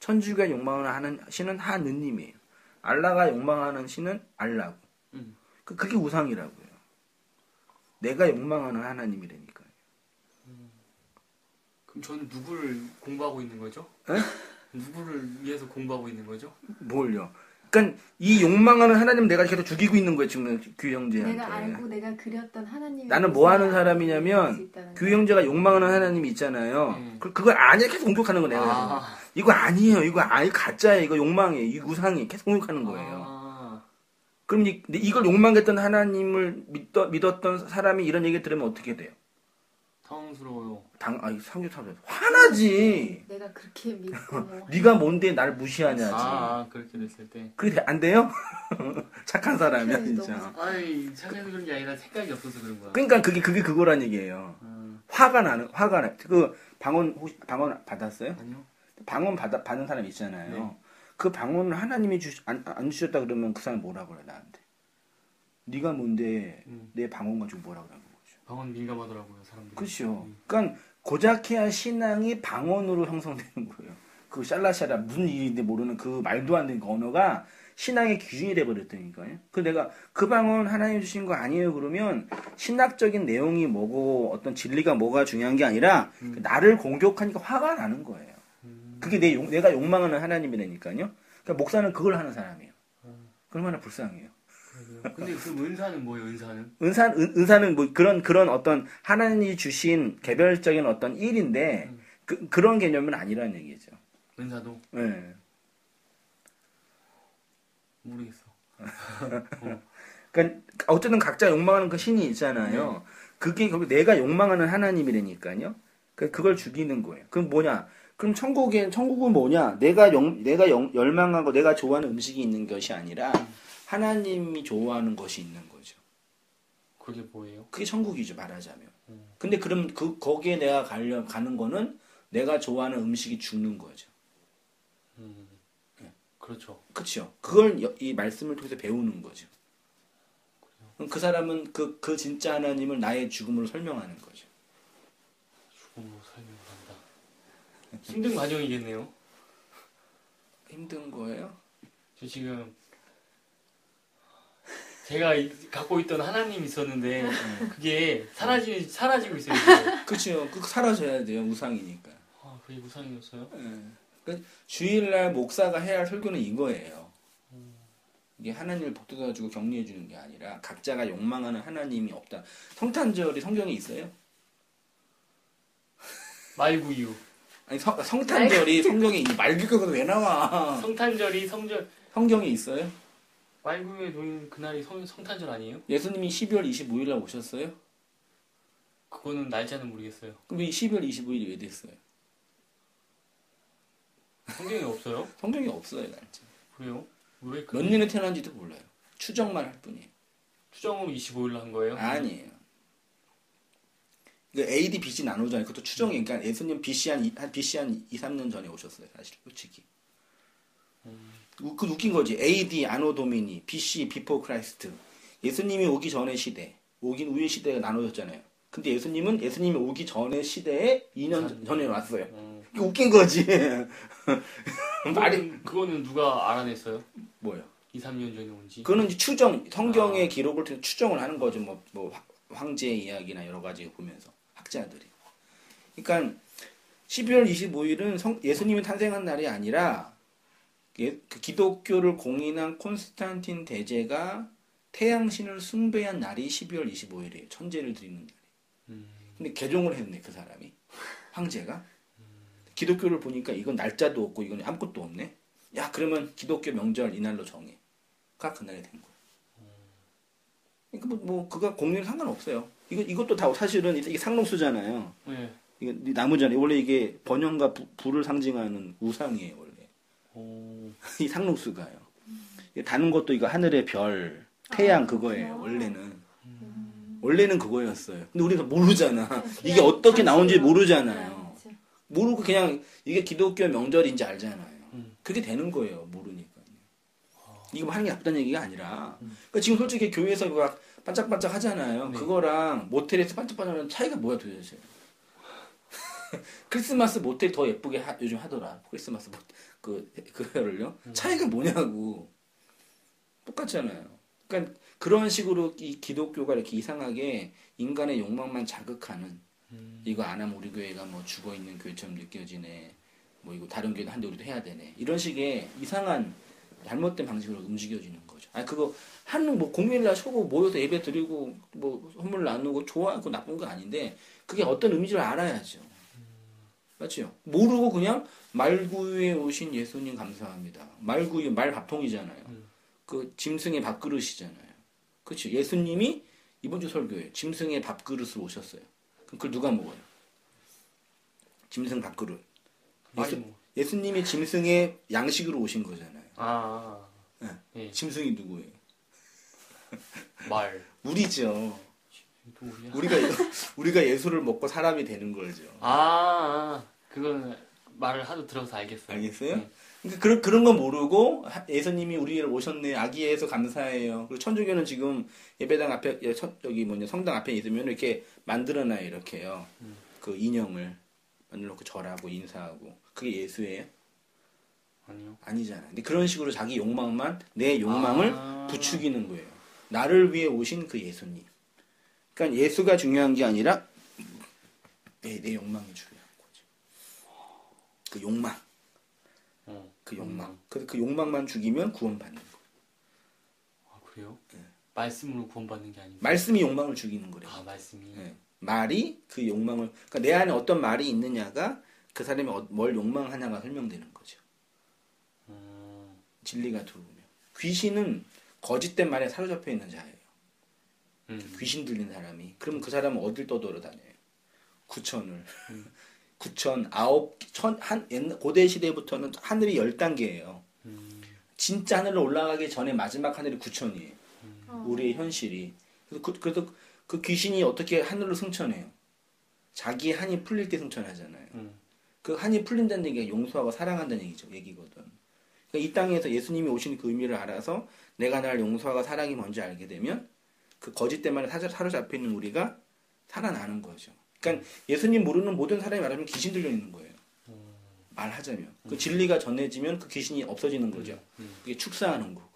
천주교가 욕망하는 신은 하느님이에요. 알라가 욕망하는 신은 알라고. 그게 우상이라고요. 내가 욕망하는 하나님이라니까요. 그럼 저는 누구를 공부하고 있는 거죠? 에? 누구를 위해서 공부하고 있는 거죠? 뭘요? 그러니까 이 욕망하는 하나님 내가 계속 죽이고 있는 거예요 지금 규 형제한테. 내가 알고 내가 그렸던 하나님이 나는 뭐 하는 사람이냐면 규 형제가 욕망하는 하나님이 있잖아요. 그걸 아니야 계속 공격하는 거 내가. 이거 아니에요. 이거 가짜예요. 이거 욕망이에요. 이거 우상이에요. 계속 공격하는 거예요. 그럼 이걸 욕망했던 하나님을 믿었던 사람이 이런 얘기 들으면 어떻게 돼요? 당황스러워요. 상규타면 화나지. 내가 그렇게 믿고 네가 뭔데 날 무시하냐지. 그렇게 됐을 때. 그게 안 돼요? 착한 사람이야 진짜. 아니 착해서 그런 게 아니라 생각이 없어서 그런 거야. 그러니까 그게 그거란 얘기예요. 화가 나. 그 방언 받았어요? 아니요. 방언 받은 사람 있잖아요. 네. 그 방언을 하나님이 안 주셨다 그러면 그 사람 뭐라 그래 나한테? 네가 뭔데 내 방언 가지고 뭐라 그러는 거죠? 방언 민감하더라고요 사람들이. 그렇죠. 그러니까 고작해야 신앙이 방언으로 형성되는 거예요. 그 샬라샬라 무슨 일인지 모르는 그 말도 안 되는 그 언어가 신앙의 기준이 돼버렸다니까요. 그 내가 그 방은 하나님 주신 거 아니에요 그러면 신학적인 내용이 뭐고 어떤 진리가 뭐가 중요한 게 아니라 나를 공격하니까 화가 나는 거예요. 그게 내가 욕망하는 하나님이라니까요. 그러니까 목사는 그걸 하는 사람이에요. 얼마나 불쌍해요. 근데 그 은사는 뭐예요? 은사는? 은사는 뭐 그런 어떤 하나님이 주신 개별적인 어떤 일인데 그런 개념은 아니라는 얘기죠. 은사도? 네. 모르겠어. 그러니까 어쨌든 각자 욕망하는 그 신이 있잖아요. 네. 그게 결국 내가 욕망하는 하나님이라니까요. 그걸 죽이는 거예요. 그럼 뭐냐? 그럼 천국은 뭐냐? 내가 열망하고 내가 좋아하는 음식이 있는 것이 아니라 하나님이 좋아하는 것이 있는 거죠. 그게 뭐예요? 그게 천국이죠, 말하자면. 근데 그럼 거기에 내가 가는 거는 내가 좋아하는 음식이 죽는 거죠. 그렇죠. 그렇죠. 그걸 이 말씀을 통해서 배우는 거죠. 그럼 그 사람은 그 진짜 하나님을 나의 죽음으로 설명하는 거죠. 죽음으로 설명한다. 힘든 과정이겠네요. 힘든 거예요? 저 지금 제가 갖고 있던 하나님이 있었는데 그게 사라지고 있어요. 그렇죠. 그 사라져야 돼요. 우상이니까. 아, 그게 우상이었어요? 네. 그러니까 주일날 목사가 해야 할 설교는 이거예요. 이게 하나님을 복돋아주고 격려해 주는 게 아니라 각자가 욕망하는 하나님이 없다. 성탄절이 성경에 있어요? 말구유. 아니 성탄절이 성경에 말규격은 왜 나와? 성탄절이 성경에 있어요? 말구유에 놓인 그날이 성탄절 아니에요? 예수님이 12월 25일날 오셨어요? 그거는 날짜는 모르겠어요. 그럼 왜 12월 25일이 왜 됐어요? 성경에 없어요? 성경에 없어요 날짜. 그래요? 왜 몇 년에 태어난지도 몰라요. 추정만 할 뿐이에요. 추정으로 25일로 한 거예요? 아니에요. AD, BC 나누잖아요. 그것도 추정이. 그러니까 예수님 BC 한 2, 3년 전에 오셨어요. 사실 솔직히. 그 웃긴 거지. AD, 아노 도미니, BC, 비포 크라이스트. 예수님이 오기 전의 시대, 오긴 후의 시대가 나눠졌잖아요. 근데 예수님이 오기 전의 시대에 2년 전에 왔어요. 이게 웃긴 거지. 그거는 누가 알아냈어요? 뭐요? 2, 3년 전에 온지. 그거는 이제 성경의 기록을 통해서 추정을 하는 거죠. 뭐 황제의 이야기나 여러 가지 보면서 학자들이. 그러니까 12월 25일은 예수님이 탄생한 날이 아니라 그 기독교를 공인한 콘스탄틴 대제가 태양신을 숭배한 날이 12월 25일이에요. 천재를 드리는 날이. 근데 개종을 했네 그 사람이. 황제가. 기독교를 보니까 이건 날짜도 없고 이건 아무것도 없네. 야 그러면 기독교 명절 이날로 정해. 그날이 된 거예요. 그러니까 뭐 그가 공유는 상관없어요. 이것도 다 사실은 이게 상록수잖아요. 네. 이게 나무잖아요. 원래 이게 번영과 불을 상징하는 우상이에요 원래. 이 상록수가요. 다는 것도 이거 하늘의 별, 태양 그거예요. 원래는 그거였어요. 근데 우리가 모르잖아. 이게 어떻게 나온지 모르잖아요. 모르고 그냥 이게 기독교 명절인지 알잖아요. 그게 되는 거예요. 모르니까. 이거 뭐 하는 게 나쁘다는 얘기가 아니라. 그러니까 지금 솔직히 교회에서 막 반짝반짝 하잖아요. 네. 그거랑 모텔에서 반짝반짝하는 차이가 뭐야 도대체. 크리스마스 모텔 더 예쁘게 요즘 하더라. 크리스마스 그거를요. 차이가 뭐냐고. 똑같잖아요. 그러니까 그런 식으로 이 기독교가 이렇게 이상하게 인간의 욕망만 자극하는 이거 안 하면 우리 교회가 뭐 죽어있는 교회처럼 느껴지네. 뭐 이거 다른 교회도 한데 우리도 해야 되네. 이런 식의 이상한 잘못된 방식으로 움직여지는 거죠. 그거 뭐 공휴일날 쇼고 모여서 예배 드리고 뭐 선물 나누고 좋아하고 나쁜 건 아닌데 그게 어떤 의미를 알아야죠. 맞죠? 모르고 그냥 말구유에 오신 예수님 감사합니다. 말구유 말밥통이잖아요. 그 짐승의 밥그릇이잖아요. 그렇죠? 예수님이 이번 주 설교에 짐승의 밥그릇으로 오셨어요. 그럼 그걸 누가 먹어요? 짐승 밥그릇. 예수님이 짐승의 양식으로 오신 거잖아요. 네. 네. 짐승이 누구예요? 말. 우리죠. 우리가 예수를 먹고 사람이 되는 거죠. 그건 말을 하도 들어서 알겠어요. 알겠어요? 네. 그러니까 그런 거 모르고 예수님이 우리를 오셨네. 아기 예수 감사해요. 그리고 천주교는 지금 예배당 앞에 성당 앞에 있으면 이렇게 만들어놔요. 이렇게요. 그 인형을 만들어놓고 절하고 인사하고 그게 예수예요? 아니요. 아니잖아요. 근데 그런 식으로 자기 욕망만 내 욕망을 부추기는 거예요. 나를 위해 오신 그 예수님. 그러니까 예수가 중요한 게 아니라 내 욕망이 중요한 거죠. 그 욕망. 그 욕망. 그래서 그 욕망만 죽이면 구원받는 거예요. 아, 그래요? 네. 말씀으로 구원받는 게 아니고 말씀이 욕망을 죽이는 거래요. 아, 말씀이. 네. 말이 그 욕망을, 그러니까 내 안에 어떤 말이 있느냐가 그 사람이 뭘 욕망하냐가 설명되는 거죠. 진리가 들어오면. 귀신은 거짓된 말에 사로잡혀 있는 자예요. 귀신 들린 사람이. 그럼 그 사람은 어딜 떠돌아다녀요? 구천을. 구천, 아홉, 고대 시대부터는 하늘이 10단계예요. 진짜 하늘로 올라가기 전에 마지막 하늘이 구천이에요. 우리의 현실이. 그래서 그 귀신이 어떻게 하늘로 승천해요? 자기의 한이 풀릴 때 승천하잖아요. 그 한이 풀린다는 얘기가 용서하고 사랑한다는 얘기거든. 그러니까 이 땅에서 예수님이 오신 그 의미를 알아서 내가 나를 용서하고 사랑이 뭔지 알게 되면 그 거짓된 말에 사로잡혀 있는 우리가 살아나는 거죠. 그러니까 예수님 모르는 모든 사람이 말하면 귀신 들려 있는 거예요. 말하자면. 그 진리가 전해지면 그 귀신이 없어지는 거죠. 그게 축사하는 거고.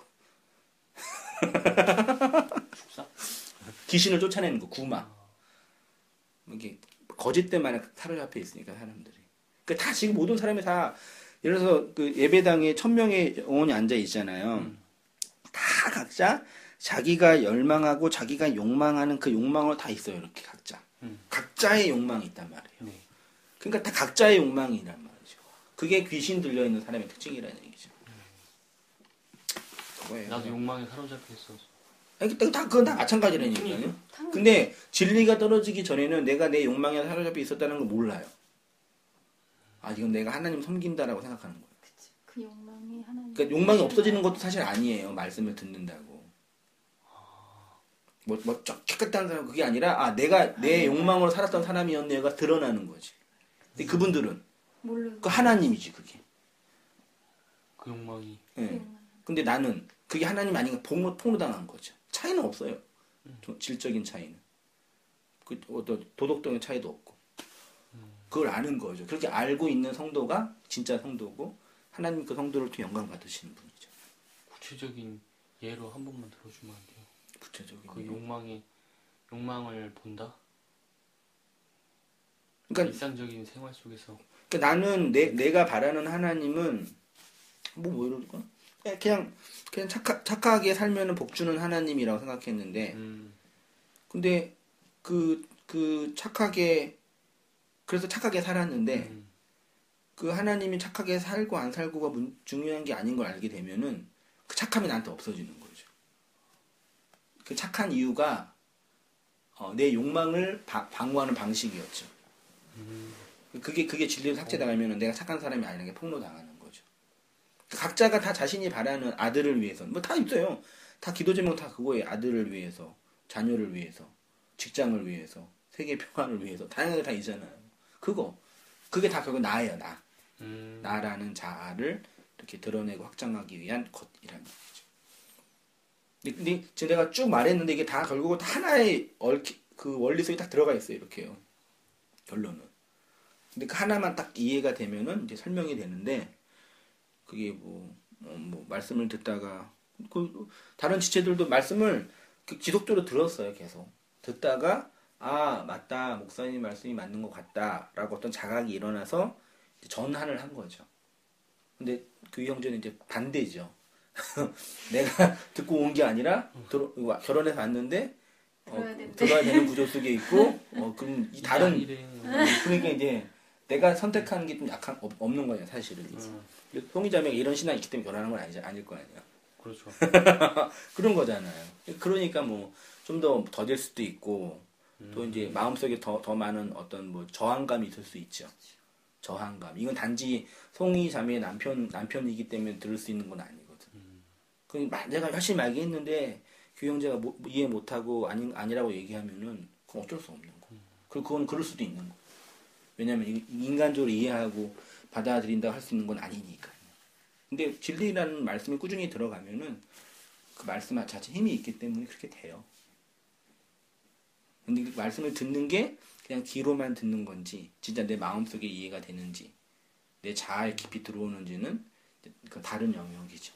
축사? 귀신을 쫓아내는 거, 구마. 이게 거짓된 말에 사로잡혀 있으니까 사람들이. 그러니까 다 지금 모든 사람이 다 예를 들어서 그 예배당에 1000명의 영혼이 앉아 있잖아요. 다 각자 자기가 열망하고 자기가 욕망하는 그 욕망을 다 있어요. 이렇게 각자. 각자의 욕망이 있단 말이에요. 네. 그러니까 다 각자의 욕망이란 말이죠. 그게 귀신 들려있는 사람의 특징이라는 얘기죠. 그거예요. 나도 욕망에 사로잡혀 있어서. 그건 다 마찬가지라는 얘기예요. 근데 진리가 떨어지기 전에는 내가 내 욕망에 사로잡혀 있었다는 걸 몰라요. 아, 이건 내가 하나님 섬긴다라고 생각하는 거예요. 그치. 그 욕망이 하나님. 그러니까 욕망이 없어지는 것도 사실 아니에요. 말씀을 듣는다고. 쫙 깨끗한 사람 그게 아니라 내가 내 욕망으로 살았던 사람이었네가 드러나는 거지. 근데 그분들은 모르고. 그 하나님이지 그게. 그 욕망이. 네. 근데 나는 그게 하나님 아닌가 폭로당한 거죠. 차이는 없어요. 질적인 차이는. 그 어떤 도덕적인 차이도 없고. 그걸 아는 거죠. 그렇게 알고 있는 성도가 진짜 성도고 하나님 그 성도를 통해 영광 받으시는 분이죠. 구체적인 예로 한 번만 들어주면 안 돼요? 구체적인 그 욕망을 본다? 그러니까 일상적인 생활 속에서. 그러니까 나는 내가 바라는 하나님은 뭐 이럴까? 그냥 착하게 살면은 복 주는 하나님이라고 생각했는데, 근데 그 착하게 그래서 착하게 살았는데 그 하나님이 착하게 살고 안 살고가 중요한 게 아닌 걸 알게 되면은 그 착함이 나한테 없어지는 거죠. 그 착한 이유가 내 욕망을 방어하는 방식이었죠. 그게 진리로 삭제당하면은 내가 착한 사람이 아니라는 게 폭로당하는 거죠. 각자가 다 자신이 바라는 아들을 위해서 뭐 다 있어요. 다 기도 제목 다 그거예요. 아들을 위해서, 자녀를 위해서, 직장을 위해서, 세계 평화를 위해서 다양하게 다 있잖아요. 그게 다 결국 나예요. 나라는 자아를 이렇게 드러내고 확장하기 위한 것이라는 거죠. 근데 지금 내가 쭉 말했는데 이게 다 결국은 하나의 그 원리 속에 딱 들어가 있어요. 이렇게요. 결론은. 근데 그 하나만 딱 이해가 되면은 이제 설명이 되는데 그게 뭐 말씀을 듣다가 다른 지체들도 말씀을 지속적으로 들었어요. 계속 듣다가 맞다. 목사님 말씀이 맞는 것 같다. 라고 어떤 자각이 일어나서 전환을 한 거죠. 근데 그 형제는 이제 반대죠. 내가 듣고 온 게 아니라 결혼해서 왔는데 들어야 되는 구조 속에 있고 그럼 이 다른 그러니까 이제 내가 선택하는 게 좀 없는 거예요. 사실은. 송이자매가 이런 신앙이 있기 때문에 결혼하는 건 아닐 거 아니야. 그렇죠. 그런 거잖아요. 그러니까 뭐 좀 더 될 수도 있고 또 이제 마음속에 더 많은 어떤 뭐 저항감이 있을 수 있죠. 저항감. 이건 단지 송이 자매의 남편이기 때문에 들을 수 있는 건 아니거든. 내가 열심히 말기했는데 교형제가 이해 못하고 아니라고 얘기하면은 그건 어쩔 수 없는 거. 그리고 그건 그럴 수도 있는 거. 왜냐면 인간적으로 이해하고 받아들인다고 할 수 있는 건 아니니까. 근데 진리라는 말씀이 꾸준히 들어가면은 그 말씀 자체 힘이 있기 때문에 그렇게 돼요. 근데 그 말씀을 듣는 게 그냥 귀로만 듣는 건지 진짜 내 마음속에 이해가 되는지 내 자아에 깊이 들어오는지는 그 다른 영역이죠.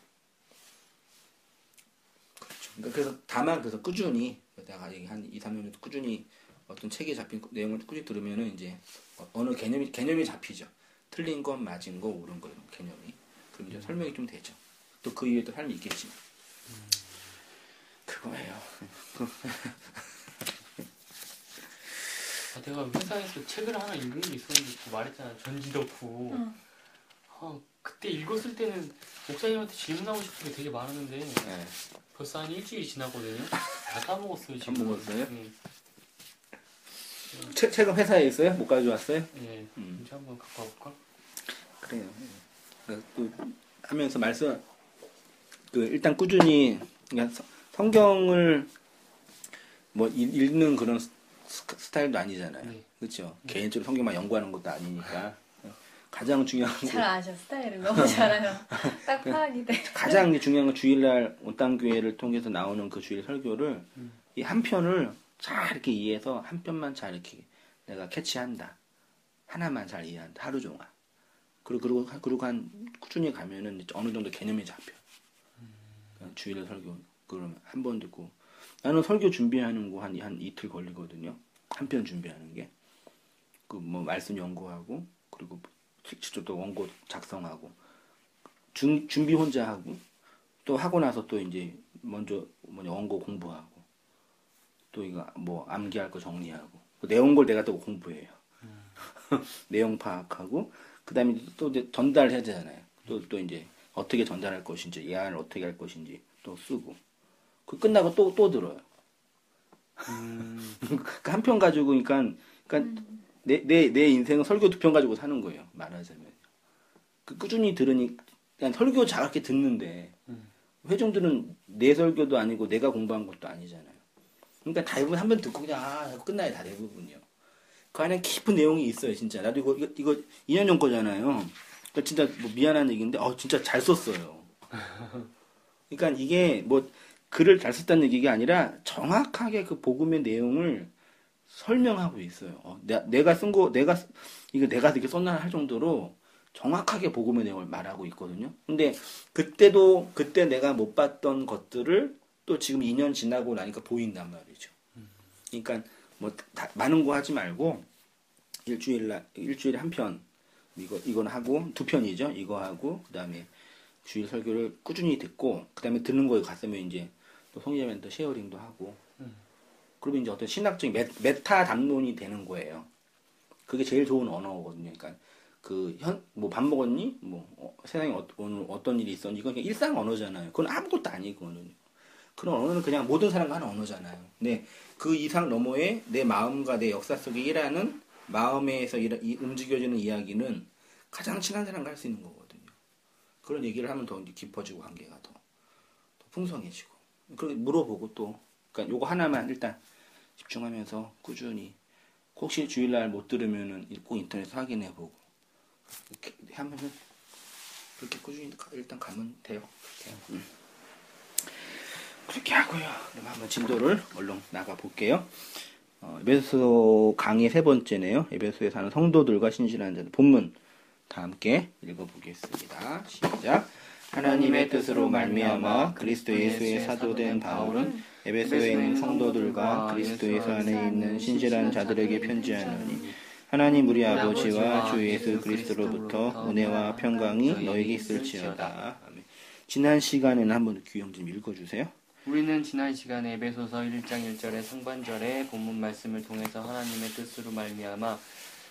그렇죠. 그러니까 그래서 다만 그래서 꾸준히 내가 한 2, 3년 꾸준히 어떤 책에 잡힌 내용을 꾸준히 들으면은 이제 어느 개념이 잡히죠. 틀린 건 맞은 거 옳은 거 이런 개념이. 그럼 이제 설명이 좀 되죠. 또 그 이후에 또 삶이 있겠지만. 그거예요. 내가 회사에서 책을 하나 읽은 게 있었는데 그 말했잖아. 전지덕후. 그때 읽었을 때는 목사님한테 질문하고 싶은 게 되게 많았는데 네. 벌써 한 일주일이 지났거든요. 다 까먹었어요. 지금. 까먹었어요? 네. 책은 회사에 있어요? 못 가져왔어요? 네. 이제 한번 갖고 와볼까? 그래요. 그러니까 또 하면서 말씀 일단 꾸준히 그냥 성경을 뭐 읽는 그런 스타일도 아니잖아요. 네. 그렇죠. 개인적으로 성경만 연구하는 것도 아니니까 가장 중요한 잘 아셔. 스타일을 너무 잘 알아요. 딱 파악이 돼. 가장 중요한 건 주일날 온땅교회를 통해서 나오는 그 주일 설교를 이 한 편을 잘 이렇게 이해해서 한 편만 잘 이렇게 내가 캐치한다. 하나만 잘 이해한다. 하루 종일. 그리고 한 꾸준히 가면은 어느 정도 개념이 잡혀. 주일 설교 그러면 한 번 듣고 나는 설교 준비하는 거 한 이틀 걸리거든요. 한 편 준비하는 게. 그 뭐 말씀 연구하고 그리고 직접 또 원고 작성하고 준비 혼자 하고 또 하고 나서 또 이제 먼저 원고 공부하고 또 이거 뭐 암기할 거 정리하고 내용 걸 내가 또 공부해요. 내용 파악하고 그다음에 또 이제 전달해야 되잖아요. 또 이제 어떻게 전달할 것인지 예안을 어떻게 할 것인지 또 쓰고 그 끝나고 또 들어요. 한 편 가지고 그러니까 내 인생은 설교 2편 가지고 사는 거예요. 말하자면 그 꾸준히 들으니 그냥 설교 저렇게 듣는데 회중들은 내 설교도 아니고 내가 공부한 것도 아니잖아요. 그러니까 대부분 한 번 듣고 그냥 하고 끝나요. 다 대부분이요. 그 안에 깊은 내용이 있어요. 진짜 나도 이거 2년 전 거잖아요. 그러니까 진짜 뭐 미안한 얘기인데 진짜 잘 썼어요. 그러니까 이게 뭐 글을 잘 썼다는 얘기가 아니라 정확하게 그 복음의 내용을 설명하고 있어요. 내가 쓴 거 이거 내가 되게 썼나 할 정도로 정확하게 복음의 내용을 말하고 있거든요. 근데 그때 내가 못 봤던 것들을 또 지금 2년 지나고 나니까 보인단 말이죠. 그러니까 뭐 많은 거 하지 말고 일주일에 한 편 이건 하고 2편이죠. 이거 하고 그다음에 주일 설교를 꾸준히 듣고 그다음에 듣는 거에 갔으면 이제 또 성경에도 쉐어링도 하고 그러면 이제 어떤 신학적인 메타 담론이 되는 거예요. 그게 제일 좋은 언어거든요. 그러니까 뭐 밥 먹었니? 세상에 오늘 어떤 일이 있었니? 이건 그냥 일상 언어잖아요. 그건 아무것도 아니거든요. 그런 언어는 그냥 모든 사람과 하는 언어잖아요. 근데 그 이상 너머에 내 마음과 내 역사 속에 일하는 마음에서 움직여지는 이야기는 가장 친한 사람과 할 수 있는 거거든요. 그런 얘기를 하면 더 이제 깊어지고 관계가 더 풍성해지고. 그렇게 물어보고 또 그러니까 요거 하나만 일단 집중하면서 꾸준히 혹시 주일날 못 들으면은 꼭 인터넷 확인해보고 이렇게 하면은 그렇게 꾸준히 일단 가면 돼요. 그렇게 하고요. 그럼 한번 진도를 얼른 나가 볼게요. 에베소 강의 3번째네요. 에베소에 사는 성도들과 신실한 자들 본문 다 함께 읽어보겠습니다. 시작. 하나님의 뜻으로 말미암아 그리스도 예수의 사도된 바울은 에베소에 있는 성도들과 그리스도 예수 안에 있는 신실한 자들에게 편지하노니 하나님 우리 아버지와 주 예수 그리스도로부터 은혜와 평강이 너에게 있을지어다. 아멘. 지난 시간에는 한번 규영 좀 읽어주세요. 우리는 지난 시간에 에베소서 1장 1절의 상반절의 본문 말씀을 통해서 하나님의 뜻으로 말미암아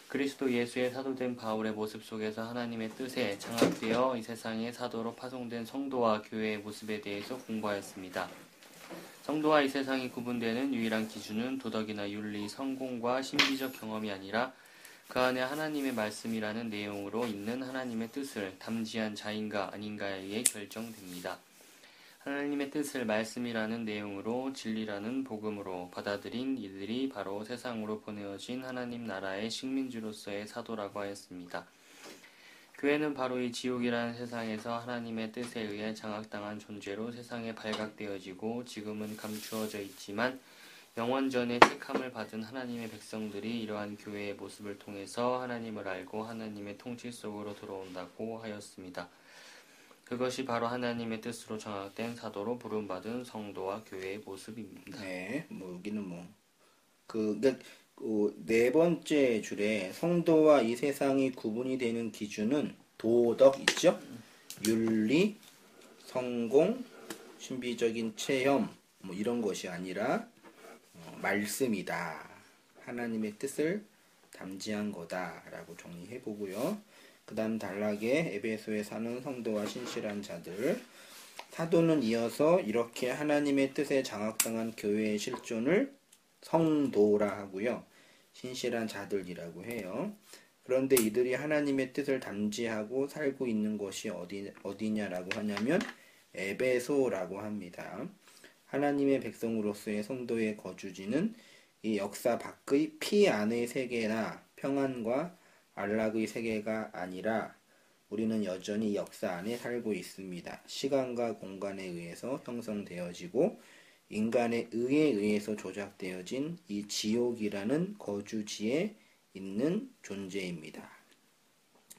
그리스도 예수의 사도된 바울의 모습 속에서 하나님의 뜻에 장악되어 이 세상의 사도로 파송된 성도와 교회의 모습에 대해서 공부하였습니다. 성도와 이 세상이 구분되는 유일한 기준은 도덕이나 윤리, 성공과 신비적 경험이 아니라 그 안에 하나님의 말씀이라는 내용으로 있는 하나님의 뜻을 담지한 자인가 아닌가에 의해 결정됩니다. 하나님의 뜻을 말씀이라는 내용으로 진리라는 복음으로 받아들인 이들이 바로 세상으로 보내어진 하나님 나라의 식민지로서의 사도라고 하였습니다. 교회는 바로 이 지옥이라는 세상에서 하나님의 뜻에 의해 장악당한 존재로 세상에 발각되어지고 지금은 감추어져 있지만 영원전에 택함을 받은 하나님의 백성들이 이러한 교회의 모습을 통해서 하나님을 알고 하나님의 통치 속으로 들어온다고 하였습니다. 그것이 바로 하나님의 뜻으로 장악된 사도로 부름받은 성도와 교회의 모습입니다. 네, 뭐 여기는 네 번째 줄에 성도와 이 세상이 구분이 되는 기준은 도덕 있죠? 윤리, 성공, 신비적인 체험 뭐 이런 것이 아니라 말씀이다. 하나님의 뜻을 담지한 거다라고 정리해 보고요. 그 다음 단락에 에베소에 사는 성도와 신실한 자들, 사도는 이어서 이렇게 하나님의 뜻에 장악당한 교회의 실존을 성도라 하고요. 신실한 자들이라고 해요. 그런데 이들이 하나님의 뜻을 담지하고 살고 있는 곳이 어디냐라고 하냐면 에베소라고 합니다. 하나님의 백성으로서의 성도의 거주지는 이 역사 밖의 피 안의 세계나 평안과 안락의 세계가 아니라 우리는 여전히 역사 안에 살고 있습니다. 시간과 공간에 의해서 형성되어지고 인간의 의에 의해서 조작되어진 이 지옥이라는 거주지에 있는 존재입니다.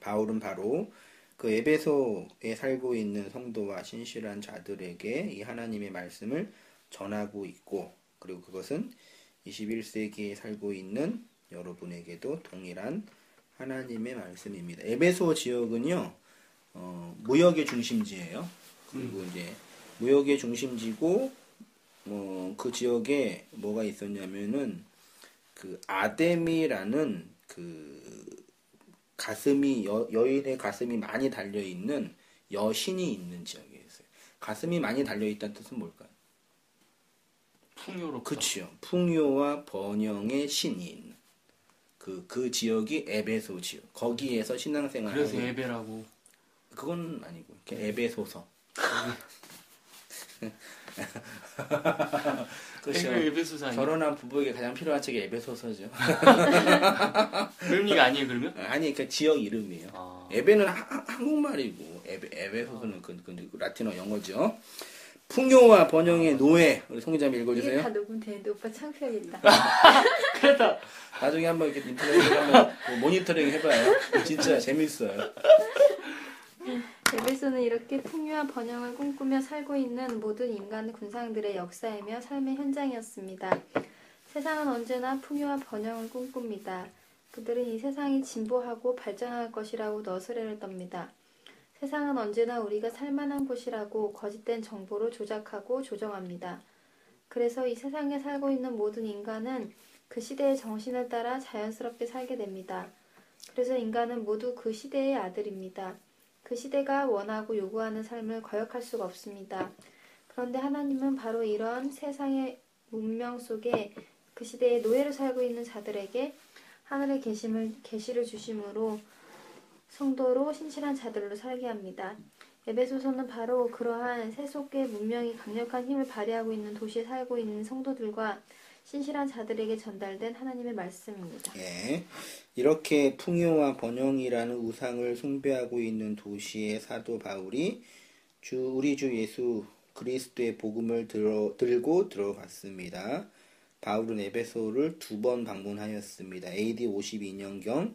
바울은 바로 그 에베소에 살고 있는 성도와 신실한 자들에게 이 하나님의 말씀을 전하고 있고, 그리고 그것은 21세기에 살고 있는 여러분에게도 동일한 하나님의 말씀입니다. 에베소 지역은요, 무역의 중심지예요. 그리고 이제 무역의 중심지고, 그 지역에 뭐가 있었냐면은 그 아데미라는 그 가슴이 여인의 가슴이 많이 달려 있는 여신이 있는 지역이었어요. 가슴이 많이 달려 있다는 뜻은 뭘까요? 풍요롭다. 그렇죠. 풍요와 번영의 신이 있는 그 지역이 에베소 지역. 거기에서 신앙생활. 그래서 에베라고. 그건 아니고 에베소서. 그렇죠. 에베소서 결혼한 부부에게 가장 필요한 책이 에베소서죠. 그 의미가 아니에요, 그러면? 아니, 그 지역 이름이에요. 에베는 한국말이고 에베소서는 그 라틴어 영어죠. 풍요와 번영의 노예. 우리 송기자님 읽어주세요. 이게 다 녹음되는데 오빠 창피하겠다. 그랬다. 나중에 한번 이렇게 인터넷에 한번 모니터링 해봐요. 진짜 재밌어요. 에베소는 이렇게 풍요와 번영을 꿈꾸며 살고 있는 모든 인간 군상들의 역사이며 삶의 현장이었습니다. 세상은 언제나 풍요와 번영을 꿈꿉니다. 그들은 이 세상이 진보하고 발전할 것이라고 너스레를 떱니다. 세상은 언제나 우리가 살만한 곳이라고 거짓된 정보를 조작하고 조정합니다. 그래서 이 세상에 살고 있는 모든 인간은 그 시대의 정신을 따라 자연스럽게 살게 됩니다. 그래서 인간은 모두 그 시대의 아들입니다. 그 시대가 원하고 요구하는 삶을 거역할 수가 없습니다. 그런데 하나님은 바로 이런 세상의 문명 속에 그 시대의 노예로 살고 있는 자들에게 하늘의 계시를 주심으로 성도로 신실한 자들로 살게 합니다. 에베소서는 바로 그러한 세속의 문명이 강력한 힘을 발휘하고 있는 도시에 살고 있는 성도들과 신실한 자들에게 전달된 하나님의 말씀입니다. 예, 이렇게 풍요와 번영이라는 우상을 숭배하고 있는 도시의 사도 바울이 우리 주 예수 그리스도의 복음을 들고 들어갔습니다. 바울은 에베소를 2번 방문하였습니다. AD 52년경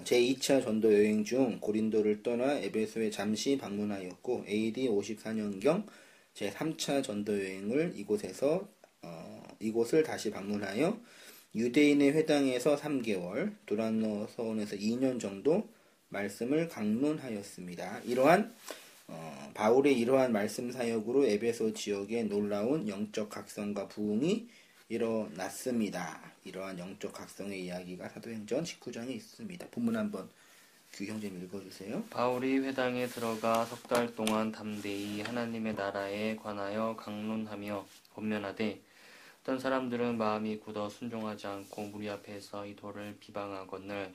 제2차 전도 여행 중 고린도를 떠나 에베소에 잠시 방문하였고 AD 54년경 제3차 전도 여행을 이곳을 다시 방문하여 유대인의 회당에서 3개월, 두란노 서원에서 2년 정도 말씀을 강론하였습니다. 바울의 이러한 말씀 사역으로 에베소 지역에 놀라운 영적 각성과 부흥이 일어났습니다. 이러한 영적 각성의 이야기가 사도행전 19장에 있습니다. 본문 한번 규 형제님 읽어주세요. 바울이 회당에 들어가 3달 동안 담대히 하나님의 나라에 관하여 강론하며 권면하되 어떤 사람들은 마음이 굳어 순종하지 않고 무리 앞에서 이 돌을 비방하거늘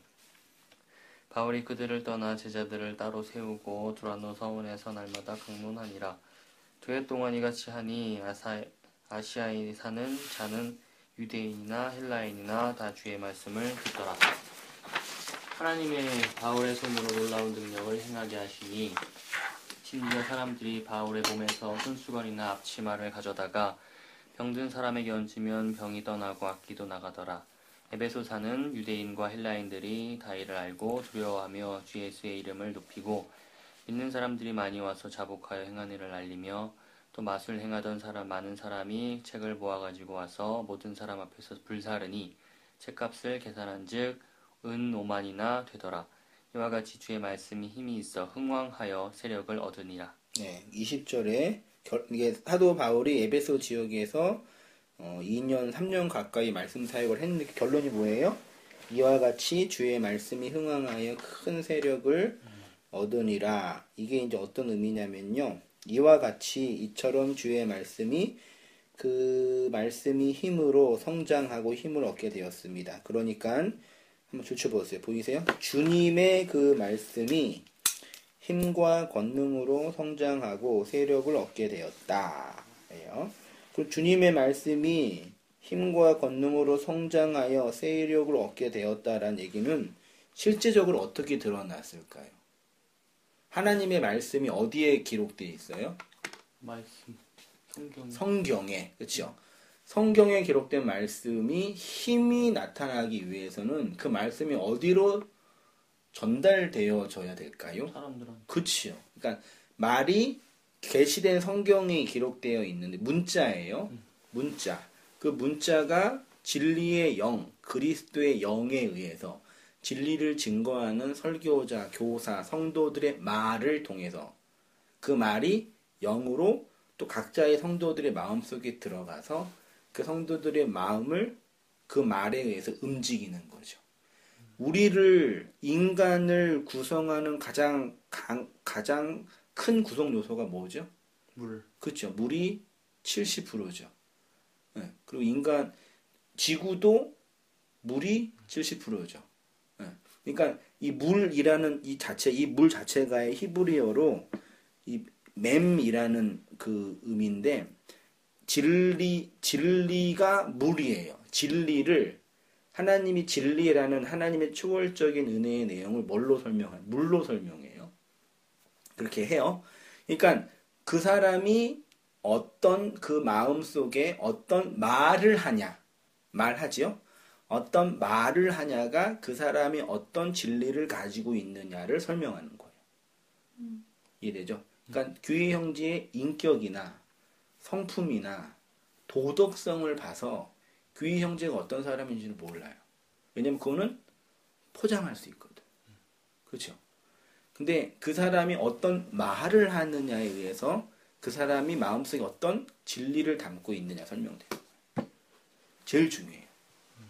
바울이 그들을 떠나 제자들을 따로 세우고 두란노 서원에서 날마다 강론하니라. 2해 동안 이같이 하니 아시아에 사는 자는 유대인이나 헬라인이나 다 주의 말씀을 듣더라. 하나님의 바울의 손으로 놀라운 능력을 행하게 하시니 심지어 사람들이 바울의 몸에서 손수건이나 앞치마를 가져다가 병든 사람에게 얹으면 병이 떠나고 악기도 나가더라. 에베소 사는 유대인과 헬라인들이 다 이를 알고 두려워하며 주 예수의 이름을 높이고 믿는 사람들이 많이 와서 자복하여 행한 일을 알리며 또 마술 행하던 많은 사람이 책을 모아가지고 와서 모든 사람 앞에서 불사르니 책값을 계산한즉 은 5만이나 되더라. 이와 같이 주의 말씀이 힘이 있어 흥왕하여 세력을 얻으니라. 네, 20절에 이게 사도 바울이 에베소 지역에서 2년, 3년 가까이 말씀 사역을 했는데 결론이 뭐예요? 이와 같이 주의 말씀이 흥왕하여 큰 세력을 얻으니라. 이게 이제 어떤 의미냐면요. 이와 같이 이처럼 주의 말씀이 그 말씀이 힘으로 성장하고 힘을 얻게 되었습니다. 그러니까 한번 줄쳐보세요. 보이세요? 주님의 그 말씀이 힘과 권능으로 성장하고 세력을 얻게 되었다. 그 주님의 말씀이 힘과 권능으로 성장하여 세력을 얻게 되었다라는 얘기는 실제적으로 어떻게 드러났을까요? 하나님의 말씀이 어디에 기록되어 있어요? 말씀, 성경에. 그렇죠? 성경에 기록된 말씀이 힘이 나타나기 위해서는 그 말씀이 어디로 전달되어져야 될까요? 사람들한테. 그렇죠. 그러니까 말이 계시된 성경이 기록되어 있는데 문자예요. 문자. 그 문자가 진리의 영, 그리스도의 영에 의해서 진리를 증거하는 설교자, 교사, 성도들의 말을 통해서 그 말이 영으로 또 각자의 성도들의 마음속에 들어가서 그 성도들의 마음을 그 말에 의해서 움직이는 거죠. 우리를 인간을 구성하는 가장 큰 구성 요소가 뭐죠? 물. 그렇죠. 물이 70%죠. 네. 그리고 지구도 물이 70%죠. 네. 그러니까 이 물이라는 이 물 자체가 히브리어로 이 맴이라는 그 의미인데 진리가 물이에요. 진리를 하나님이 진리라는 하나님의 초월적인 은혜의 내용을 물로 설명해요. 그렇게 해요. 그러니까 그 사람이 어떤 그 마음 속에 어떤 말을 하냐, 말하지요? 어떤 말을 하냐가 그 사람이 어떤 진리를 가지고 있느냐를 설명하는 거예요. 이해되죠? 그러니까 교회 형제의 인격이나 성품이나 도덕성을 봐서 교회 형제가 어떤 사람인지를 몰라요. 왜냐면 그거는 포장할 수 있거든. 그렇죠? 근데 그 사람이 어떤 말을 하느냐에 의해서 그 사람이 마음속에 어떤 진리를 담고 있느냐 설명돼요. 제일 중요해요.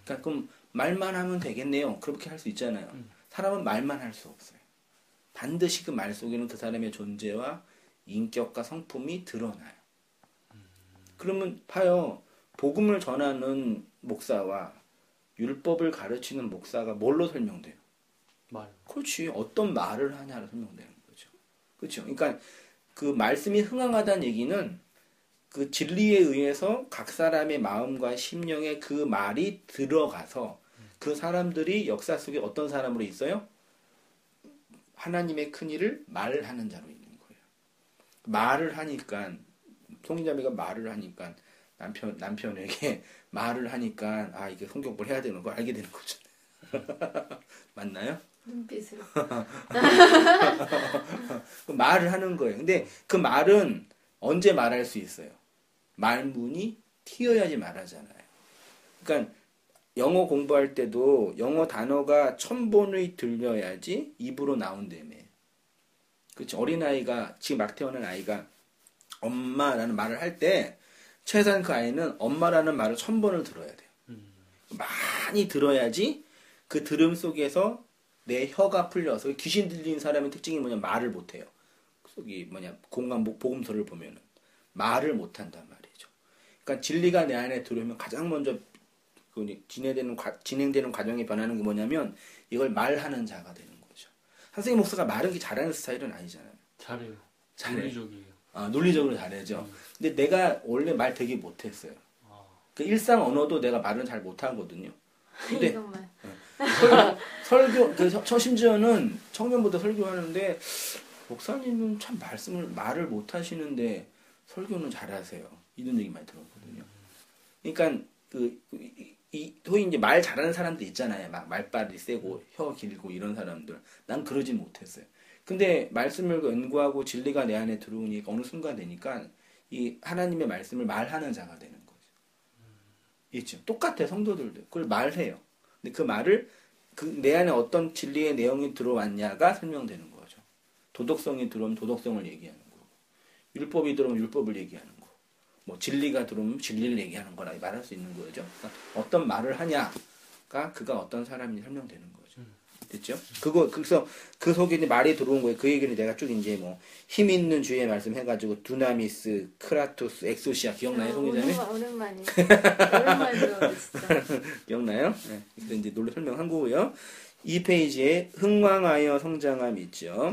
그러니까 그럼 말만 하면 되겠네요. 그렇게 할 수 있잖아요. 사람은 말만 할 수 없어요. 반드시 그 말 속에는 그 사람의 존재와 인격과 성품이 드러나요. 그러면 봐요. 복음을 전하는 목사와 율법을 가르치는 목사가 뭘로 설명돼요? 말. 그렇지. 어떤 말을 하냐로 설명되는 거죠. 그렇죠. 그러니까 그 말씀이 흥황하다는 얘기는 그 진리에 의해서 각 사람의 마음과 심령에 그 말이 들어가서 그 사람들이 역사 속에 어떤 사람으로 있어요? 하나님의 큰 일을 말하는 자로 있는 거예요. 말을 하니까 송이자매가 말을 하니까 남편에게 말을 하니까 아 이게 성경을 해야 되는 거 알게 되는 거잖아요. 맞나요? 눈빛으로. 말을 하는 거예요. 근데 그 말은 언제 말할 수 있어요? 말문이 튀어야지 말하잖아요. 그러니까 영어 공부할 때도 영어 단어가 1000번이 들려야지 입으로 나온다며. 그렇죠. 어린아이가 지금 막 태어난 아이가 엄마라는 말을 할 때 최소한 그 아이는 엄마라는 말을 1000번을 들어야 돼요. 많이 들어야지 그 들음 속에서 내 혀가 풀려서 귀신 들린 사람의 특징이 뭐냐 말을 못해요. 속이 복음서를 보면은 말을 못한단 말이죠. 그러니까 진리가 내 안에 들어오면 가장 먼저 진행되는 과정이 변하는 게 뭐냐면 이걸 말하는 자가 되는 거죠. 선생님 목사가 말하기 잘하는 스타일은 아니잖아요. 잘해요. 잘해. 논리적이에요. 논리적으로 잘하죠. 근데 내가 원래 말 되게 못했어요. 그 일상 언어도 내가 말은 잘 못하거든요. 근데 설교, 심지어는 청년부터 설교하는데 목사님은 참 말을 못하시는데 설교는 잘하세요. 이런 얘기 많이 들었거든요. 그러니까 소위 이제 말 잘하는 사람들 있잖아요. 막 말빨이 세고 혀 길고 이런 사람들. 난 그러지 못했어요. 근데 말씀을 연구하고 진리가 내 안에 들어오니까 어느 순간 되니까 이 하나님의 말씀을 말하는 자가 되는 거죠. 있죠. 똑같아 성도들도 그걸 말해요. 근데 그 말을 내 안에 어떤 진리의 내용이 들어왔냐가 설명되는 거죠. 도덕성이 들어오면 도덕성을 얘기하는 거고, 율법이 들어오면 율법을 얘기하는 거, 뭐 진리가 들어오면 진리를 얘기하는 거라 말할 수 있는 거죠. 그러니까 어떤 말을 하냐가 그가 어떤 사람인지 설명되는 거죠. 됐죠? 그래서 그 속에 이제 말이 들어온 거예요. 그 얘기는 내가 쭉 이제 뭐 힘 있는 주의 말씀 해가지고 두나미스, 크라토스, 엑소시아 기억나요, 송기자님? 오랜만에 들어요, 진짜. 기억나요? 네. 그래서 이제 놀로 설명한 거고요. 이 페이지에 흥왕하여 성장함 있죠.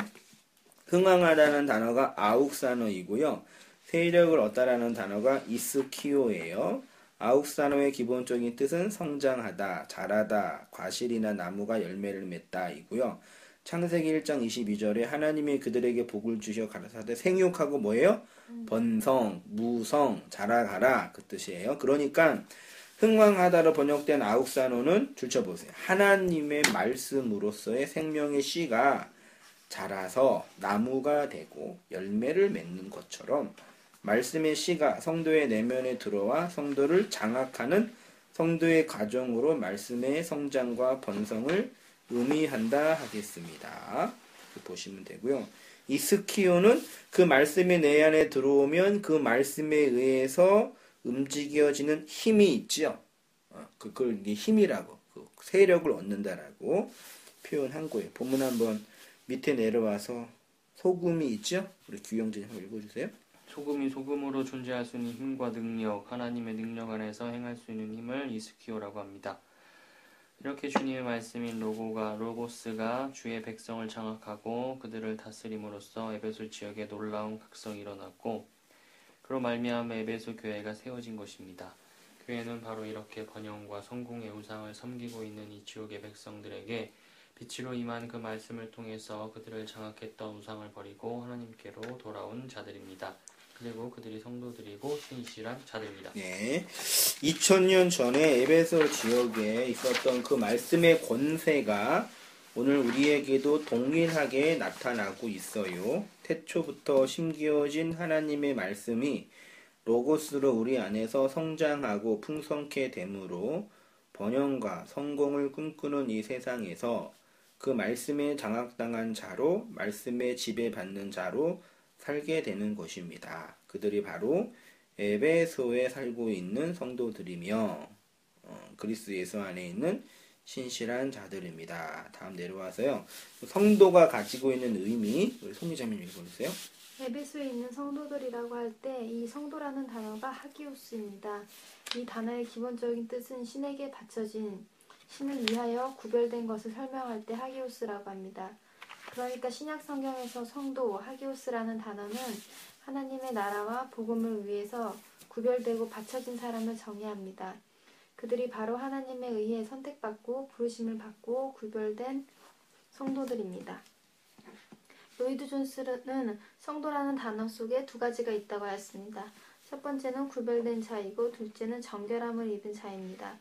흥왕하다는 단어가 아욱산어이고요. 세력을 얻다라는 단어가 이스키오예요. 아욱산어의 기본적인 뜻은 성장하다, 자라다, 과실이나 나무가 열매를 맺다 이고요. 창세기 1장 22절에 하나님이 그들에게 복을 주셔 가라사대 생육하고 뭐예요? 번성, 무성, 자라가라 그 뜻이에요. 그러니까 흥왕하다로 번역된 아욱산어는 줄쳐보세요. 하나님의 말씀으로서의 생명의 씨가 자라서 나무가 되고 열매를 맺는 것처럼 말씀의 씨가 성도의 내면에 들어와 성도를 장악하는 성도의 과정으로 말씀의 성장과 번성을 의미한다 하겠습니다. 보시면 되고요. 이 스키오는 그 말씀이 내 안에 들어오면 그 말씀에 의해서 움직여지는 힘이 있죠. 그걸 힘이라고, 그 세력을 얻는다라고 표현한 거예요. 본문 한번 밑에 내려와서 소금이 있죠. 우리 규영진 한번 읽어주세요. 소금이 소금으로 존재할 수 있는 힘과 능력, 하나님의 능력 안에서 행할 수 있는 힘을 이스키오라고 합니다. 이렇게 주님의 말씀인 로고스가 주의 백성을 장악하고 그들을 다스림으로써 에베소 지역에 놀라운 각성이 일어났고 그로 말미암아 에베소 교회가 세워진 것입니다. 교회는 바로 이렇게 번영과 성공의 우상을 섬기고 있는 이 지옥의 백성들에게 빛으로 임한 그 말씀을 통해서 그들을 장악했던 우상을 버리고 하나님께로 돌아온 자들입니다. 그리고 그들이 성도들이고 신실한 자들입니다. 네, 2000년 전에 에베소 지역에 있었던 그 말씀의 권세가 오늘 우리에게도 동일하게 나타나고 있어요. 태초부터 심기어진 하나님의 말씀이 로고스로 우리 안에서 성장하고 풍성케 되므로 번영과 성공을 꿈꾸는 이 세상에서 그 말씀에 장악당한 자로 말씀에 지배받는 자로 살게 되는 것입니다. 그들이 바로 에베소에 살고 있는 성도들이며 그리스도 예수 안에 있는 신실한 자들입니다. 다음 내려와서요. 성도가 가지고 있는 의미 우리 송기자님 읽어주세요. 에베소에 있는 성도들이라고 할 때 이 성도라는 단어가 하기오스입니다. 이 단어의 기본적인 뜻은 신에게 바쳐진 신을 위하여 구별된 것을 설명할 때 하기오스라고 합니다. 그러니까 신약 성경에서 성도, 하기오스라는 단어는 하나님의 나라와 복음을 위해서 구별되고 바쳐진 사람을 정의합니다. 그들이 바로 하나님에 의해 선택받고 부르심을 받고 구별된 성도들입니다. 로이드 존스는 성도라는 단어 속에 두 가지가 있다고 하였습니다. 첫 번째는 구별된 자이고 둘째는 정결함을 입은 자입니다.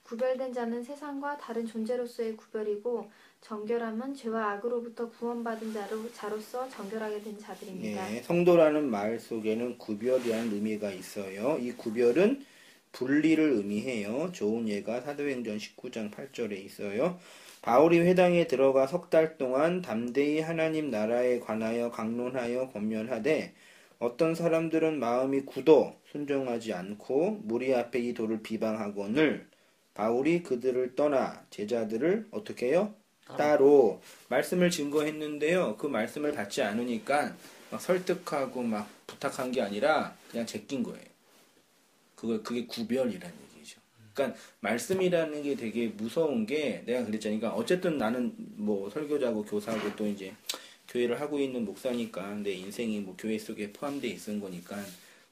구별된 자는 세상과 다른 존재로서의 구별이고 정결함은 죄와 악으로부터 구원받은 자로서 정결하게 된 자들입니다. 네, 성도라는 말 속에는 구별이라는 의미가 있어요. 이 구별은 분리를 의미해요. 좋은 예가 사도행전 19장 8절에 있어요. 바울이 회당에 들어가 석 달 동안 담대히 하나님 나라에 관하여 강론하여 권면하되 어떤 사람들은 마음이 굳어 순종하지 않고 무리 앞에 이 도를 비방하거늘 바울이 그들을 떠나 제자들을 어떻게 해요? 따로 말씀을 증거했는데요. 그 말씀을 받지 않으니까 막 설득하고 막 부탁한 게 아니라 그냥 제낀 거예요. 그게 구별이라는 얘기죠. 그러니까 말씀이라는 게 되게 무서운 게 내가 그랬잖아요. 그러니까 어쨌든 나는 뭐 설교자고 교사고 또 이제 교회를 하고 있는 목사니까 내 인생이 뭐 교회 속에 포함되어 있는 거니까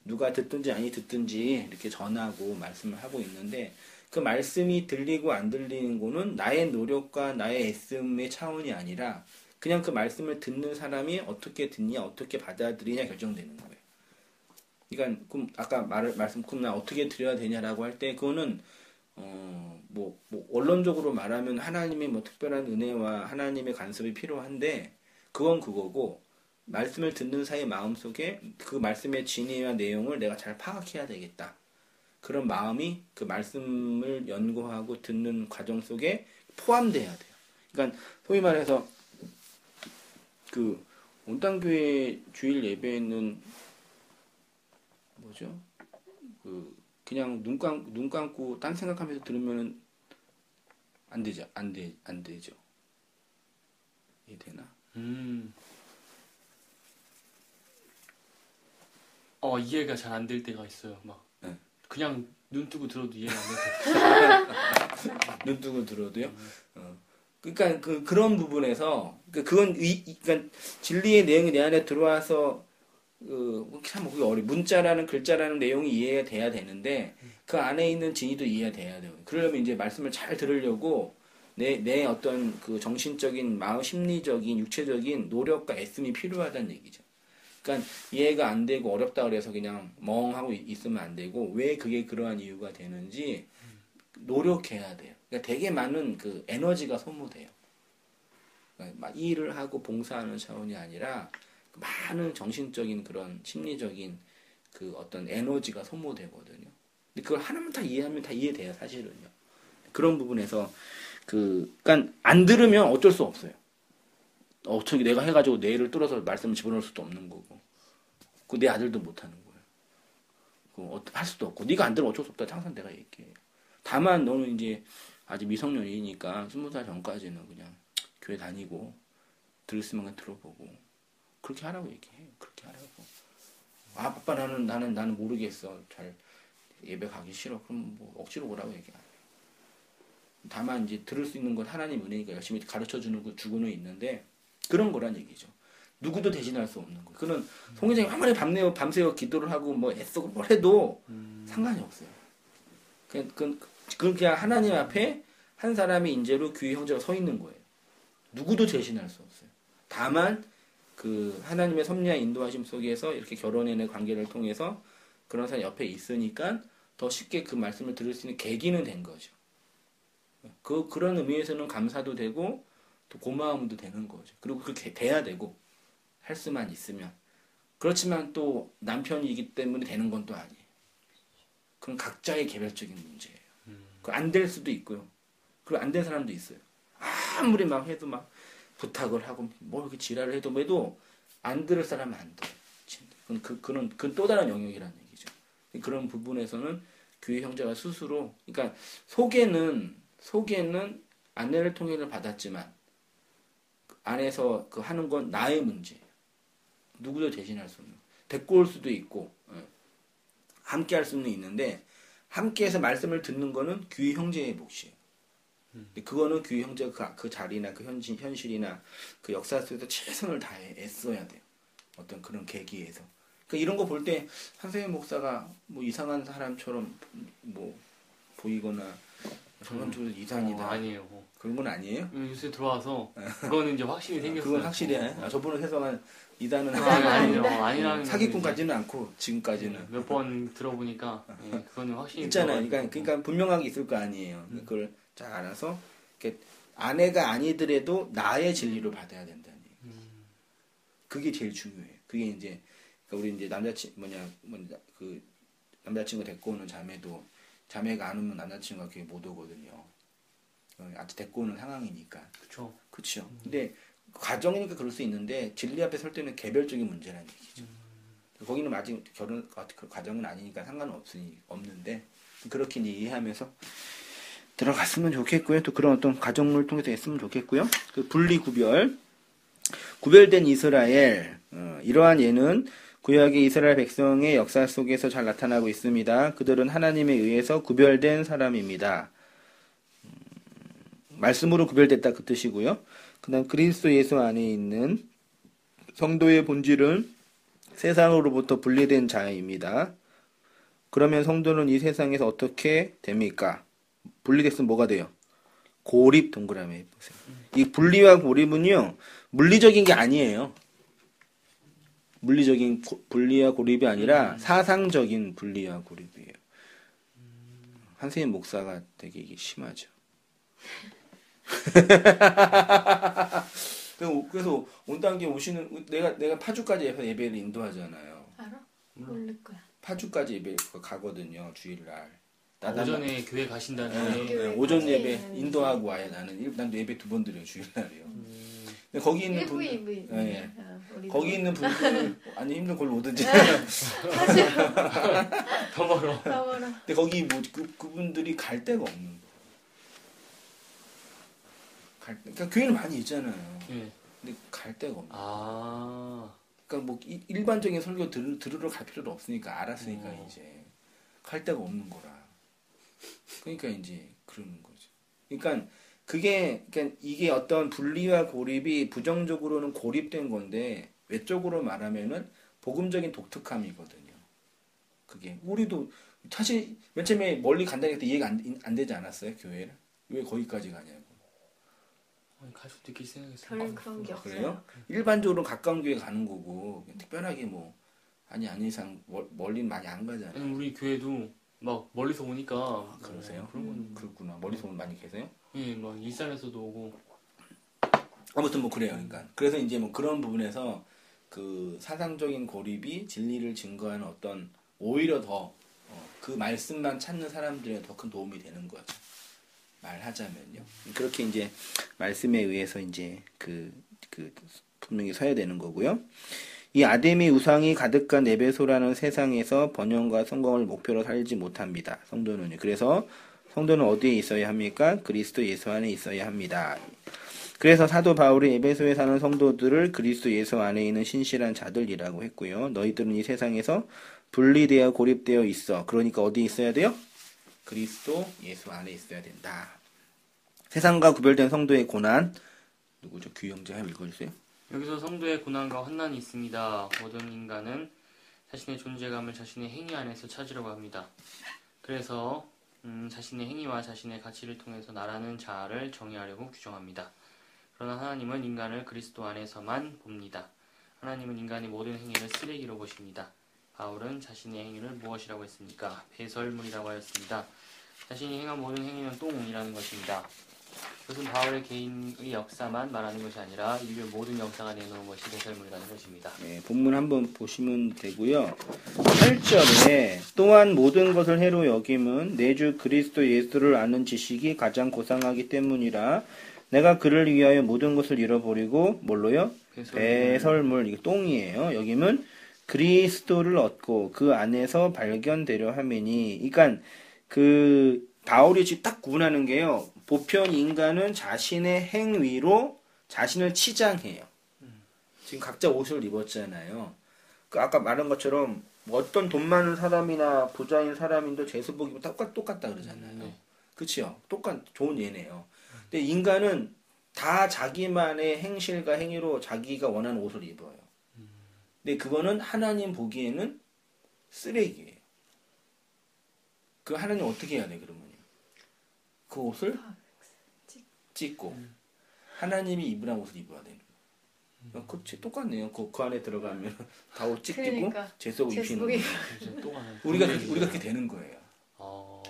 누가 듣든지 아니 듣든지 이렇게 전하고 말씀을 하고 있는데 그 말씀이 들리고 안 들리는 거는 나의 노력과 나의 애씀의 차원이 아니라 그냥 그 말씀을 듣는 사람이 어떻게 듣냐 어떻게 받아들이냐 결정되는 거예요. 그러니까 아까 말씀 나 어떻게 드려야 되냐라고 할 때 그거는 뭐 원론적으로 말하면 하나님의 뭐 특별한 은혜와 하나님의 간섭이 필요한데 그건 그거고 말씀을 듣는 사이 마음속에 그 말씀의 진위와 내용을 내가 잘 파악해야 되겠다. 그런 마음이 그 말씀을 연구하고 듣는 과정 속에 포함돼야 돼요. 그러니까 소위 말해서 그 온당교회 주일 예배는 뭐죠? 그 그냥 눈 감고 딴 생각하면서 들으면은 안 되죠. 안 되죠. 이해되나? 이해가 잘 안 될 때가 있어요. 막 네. 그냥 눈 뜨고 들어도 이해가 안 될 때. 눈 뜨고 들어도요. 그러니까 그런 부분에서 그건 그러니까 진리의 내용이 내 안에 들어와서 참 그게 문자라는 글자라는 내용이 이해가 돼야 되는데 그 안에 있는 진리도 이해가 돼야 돼요. 그러려면 이제 말씀을 잘 들으려고 내 어떤 그 정신적인 마음 심리적인 육체적인 노력과 애씀이 필요하다는 얘기죠. 그러니까 이해가 안 되고 어렵다 그래서 그냥 멍하고 있으면 안 되고 왜 그게 그러한 이유가 되는지 노력해야 돼요. 그러니까 되게 많은 그 에너지가 소모돼요. 그러니까 막 일을 하고 봉사하는 차원이 아니라 많은 정신적인 그런 심리적인 그 어떤 에너지가 소모되거든요. 근데 그걸 하나만 다 이해하면 다 이해돼요, 사실은요. 그런 부분에서 그러니까 안 들으면 어쩔 수 없어요. 어떻게 내가 해가지고 내 애를 뚫어서 말씀을 집어넣을 수도 없는 거고, 그 내 아들도 못 하는 거예요. 할 수도 없고, 네가 안 들으면 어쩔 수 없다. 항상 내가 얘기해요. 다만 너는 이제 아직 미성년이니까 20살 전까지는 그냥 교회 다니고 들을 수 있는 건 들어보고 그렇게 하라고 얘기해요. 그렇게 하라고. 아빠 나는 모르겠어. 잘 예배 가기 싫어. 그럼 뭐 억지로 오라고 얘기해요. 다만 이제 들을 수 있는 건 하나님 은혜니까 열심히 가르쳐 주고는 있는데 그런 거란 얘기죠. 누구도 대신할 수 없는 거예요. 그는 송회장이 아무리 밤새워 기도를 하고 뭐 애쓰고 뭘 해도 상관이 없어요. 그냥 하나님 앞에 한 사람이 인재로 교회 형제가 서 있는 거예요. 누구도 대신할 수 없어요. 다만 그 하나님의 섭리와 인도하심 속에서 이렇게 결혼의 관계를 통해서 그런 사람이 옆에 있으니까 더 쉽게 그 말씀을 들을 수 있는 계기는 된 거죠. 그런 의미에서는 감사도 되고 또 고마움도 되는 거죠. 그리고 그렇게 돼야 되고 할 수만 있으면. 그렇지만 또 남편이기 때문에 되는 건 또 아니에요. 그건 각자의 개별적인 문제예요. 안 될 수도 있고요. 그리고 안 된 사람도 있어요. 아무리 막 해도 막 부탁을 하고 뭐 이렇게 지랄을 해도 안 들을 사람은 안 돼. 그건 또 다른 영역이라는 얘기죠. 그런 부분에서는 교회 형제가 스스로 그러니까 속에는 아내를 통해를 받았지만 안에서 그 하는 건 나의 문제예요. 누구도 대신할 수 없는. 데리고 올 수도 있고 함께 할 수는 있는데 함께해서 말씀을 듣는 거는 교회 형제의 몫이에요. 그거는 교회 형제가 그 자리나 그 현실이나 그 역사 속에서 최선을 다해 애써야 돼요. 어떤 그런 계기에서. 그러니까 이런 거 볼 때 한세현 목사가 뭐 이상한 사람처럼 뭐 보이거나 저건 좀 이상이다. 아니에요. 그런 건 아니에요? 요새 들어와서 그거는 이제 확실히 생겼어요. 그건 확실해. 저분은 해석한 이단은 아니라는 사기꾼까지는 않고 지금까지는 몇 번 들어보니까 그거는 확실히 있잖아요. 그러니까 분명하게 있을 거 아니에요. 그걸 잘 알아서 아내가 아니더라도 나의 진리를 받아야 된다는 얘기예요. 그게 제일 중요해요. 그게 이제 우리 이제 그 남자친구 데리고 오는 자매가 안 오면 남자친구가 교회 못 오거든요. 아직 데리고 오는 상황이니까. 그렇죠. 근데 가정이니까 그럴 수 있는데 진리 앞에 설 때는 개별적인 문제라는 얘기죠. 거기는 아직 결혼 그 과정은 아니니까 상관은 없는데 그렇게 이해하면서 들어갔으면 좋겠고요. 또 그런 어떤 가정을 통해서 했으면 좋겠고요. 그 분리 구별된 이스라엘 이러한 예는 구약의 이스라엘 백성의 역사 속에서 잘 나타나고 있습니다. 그들은 하나님에 의해서 구별된 사람입니다. 말씀으로 구별됐다 그 뜻이고요. 그 다음 그리스도 예수 안에 있는 성도의 본질은 세상으로부터 분리된 자입니다. 그러면 성도는 이 세상에서 어떻게 됩니까? 분리됐으면 뭐가 돼요? 고립 동그라미 해보세요. 이 분리와 고립은요 물리적인 게 아니에요. 물리적인 분리와 고립이 아니라 사상적인 분리와 고립이에요. 한세인 목사가 되게 이게 심하죠. 그래서 온당교회 오시는 내가 파주까지 예배를 인도하잖아요. 알아? 모를 거야. 파주까지 예배 가거든요. 주일날. 오전에 교회 가신다는 네, 오전 예배 인도하고 와요. 난 예배 2번 드려요. 주일날이요. 근데 거기 있는 분, 네. 거기 있는 분들 아니 힘든 걸로 오든지. 더 멀어. 근데 거기 뭐 그분들이 갈 데가 없는 거예요. 그러니까 교회는 많이 있잖아요. 네. 근데 갈 데가 없는 거예요. 아. 그러니까 뭐 일반적인 설교 들으러 갈 필요도 없으니까 알았으니까 이제 갈 데가 없는 거라. 그러니까 이제 그러는 거죠. 그러니까 그러니까 이게 어떤 분리와 고립이 부정적으로는 고립된 건데 외적으로 말하면은 복음적인 독특함이거든요. 그게 우리도 사실 맨 처음에 멀리 간다는 게 이해가 안 되지 않았어요, 교회를? 왜 거기까지 가냐고. 갈 수도 있겠지 생각했어요. 별 그런 게 없어요. 그래요? 일반적으로 가까운 교회 가는 거고 특별하게 뭐 아니 이상 멀리 많이 안 가잖아요. 우리 교회도 막 멀리서 오니까 그러세요? 그런 건 그렇구나. 멀리서 많이 계세요? 예, 막 일산에서도 오고. 아무튼 뭐 그래요. 그러니까 그래서 이제 뭐 그런 부분에서 그 사상적인 고립이 진리를 증거하는 어떤 오히려 더 그 말씀만 찾는 사람들에 더 큰 도움이 되는 거죠. 말하자면요. 그렇게 이제 말씀에 의해서 이제 그 분명히 서야 되는 거고요. 이 아담의 우상이 가득한 에베소라는 세상에서 번영과 성공을 목표로 살지 못합니다. 성도는요. 그래서 성도는 어디에 있어야 합니까? 그리스도 예수 안에 있어야 합니다. 그래서 사도 바울이 에베소에 사는 성도들을 그리스도 예수 안에 있는 신실한 자들이라고 했고요. 너희들은 이 세상에서 분리되어 고립되어 있어. 그러니까 어디에 있어야 돼요? 그리스도 예수 안에 있어야 된다. 세상과 구별된 성도의 고난. 누구죠? 규영재 한번 읽어주세요. 여기서 성도의 고난과 환난이 있습니다. 모든 인간은 자신의 존재감을 자신의 행위 안에서 찾으려고 합니다. 그래서 자신의 행위와 자신의 가치를 통해서 나라는 자아를 정의하려고 규정합니다. 그러나 하나님은 인간을 그리스도 안에서만 봅니다. 하나님은 인간의 모든 행위를 쓰레기로 보십니다. 바울은 자신의 행위를 무엇이라고 했습니까? 배설물이라고 하였습니다. 자신이 행한 모든 행위는 똥이라는 것입니다. 이것은 바울의 개인의 역사만 말하는 것이 아니라 인류 모든 역사가 내놓은 것이 배설물이라는 것입니다. 네, 본문 한번 보시면 되고요. 8절에 또한 모든 것을 해로 여김은 내 주 그리스도 예수를 아는 지식이 가장 고상하기 때문이라 내가 그를 위하여 모든 것을 잃어버리고 뭘로요? 배설물, 이게 똥이에요. 여기면 그리스도를 얻고 그 안에서 발견되려 함이니, 그러니까 그 바울이 지금 딱 구분하는 게요. 보편 인간은 자신의 행위로 자신을 치장해요. 지금 각자 옷을 입었잖아요. 그 아까 말한 것처럼 어떤 돈 많은 사람이나 부자인 사람인도 제수복 입으면 똑같다 그러잖아요. 그치요? 좋은 예네요. 근데 인간은 다 자기만의 행실과 행위로 자기가 원하는 옷을 입어요. 근데 그거는 하나님 보기에는 쓰레기예요. 그 하나님 어떻게 해야 돼 그러면요? 그 옷을 찢고 하나님이 입으란 옷을 입어야 되는 거예요. 그치 똑같네요. 그 안에 들어가면 다 옷 찢기고 그러니까. 제수복 입히는 거예요. 우리가 그렇게 되는 거예요.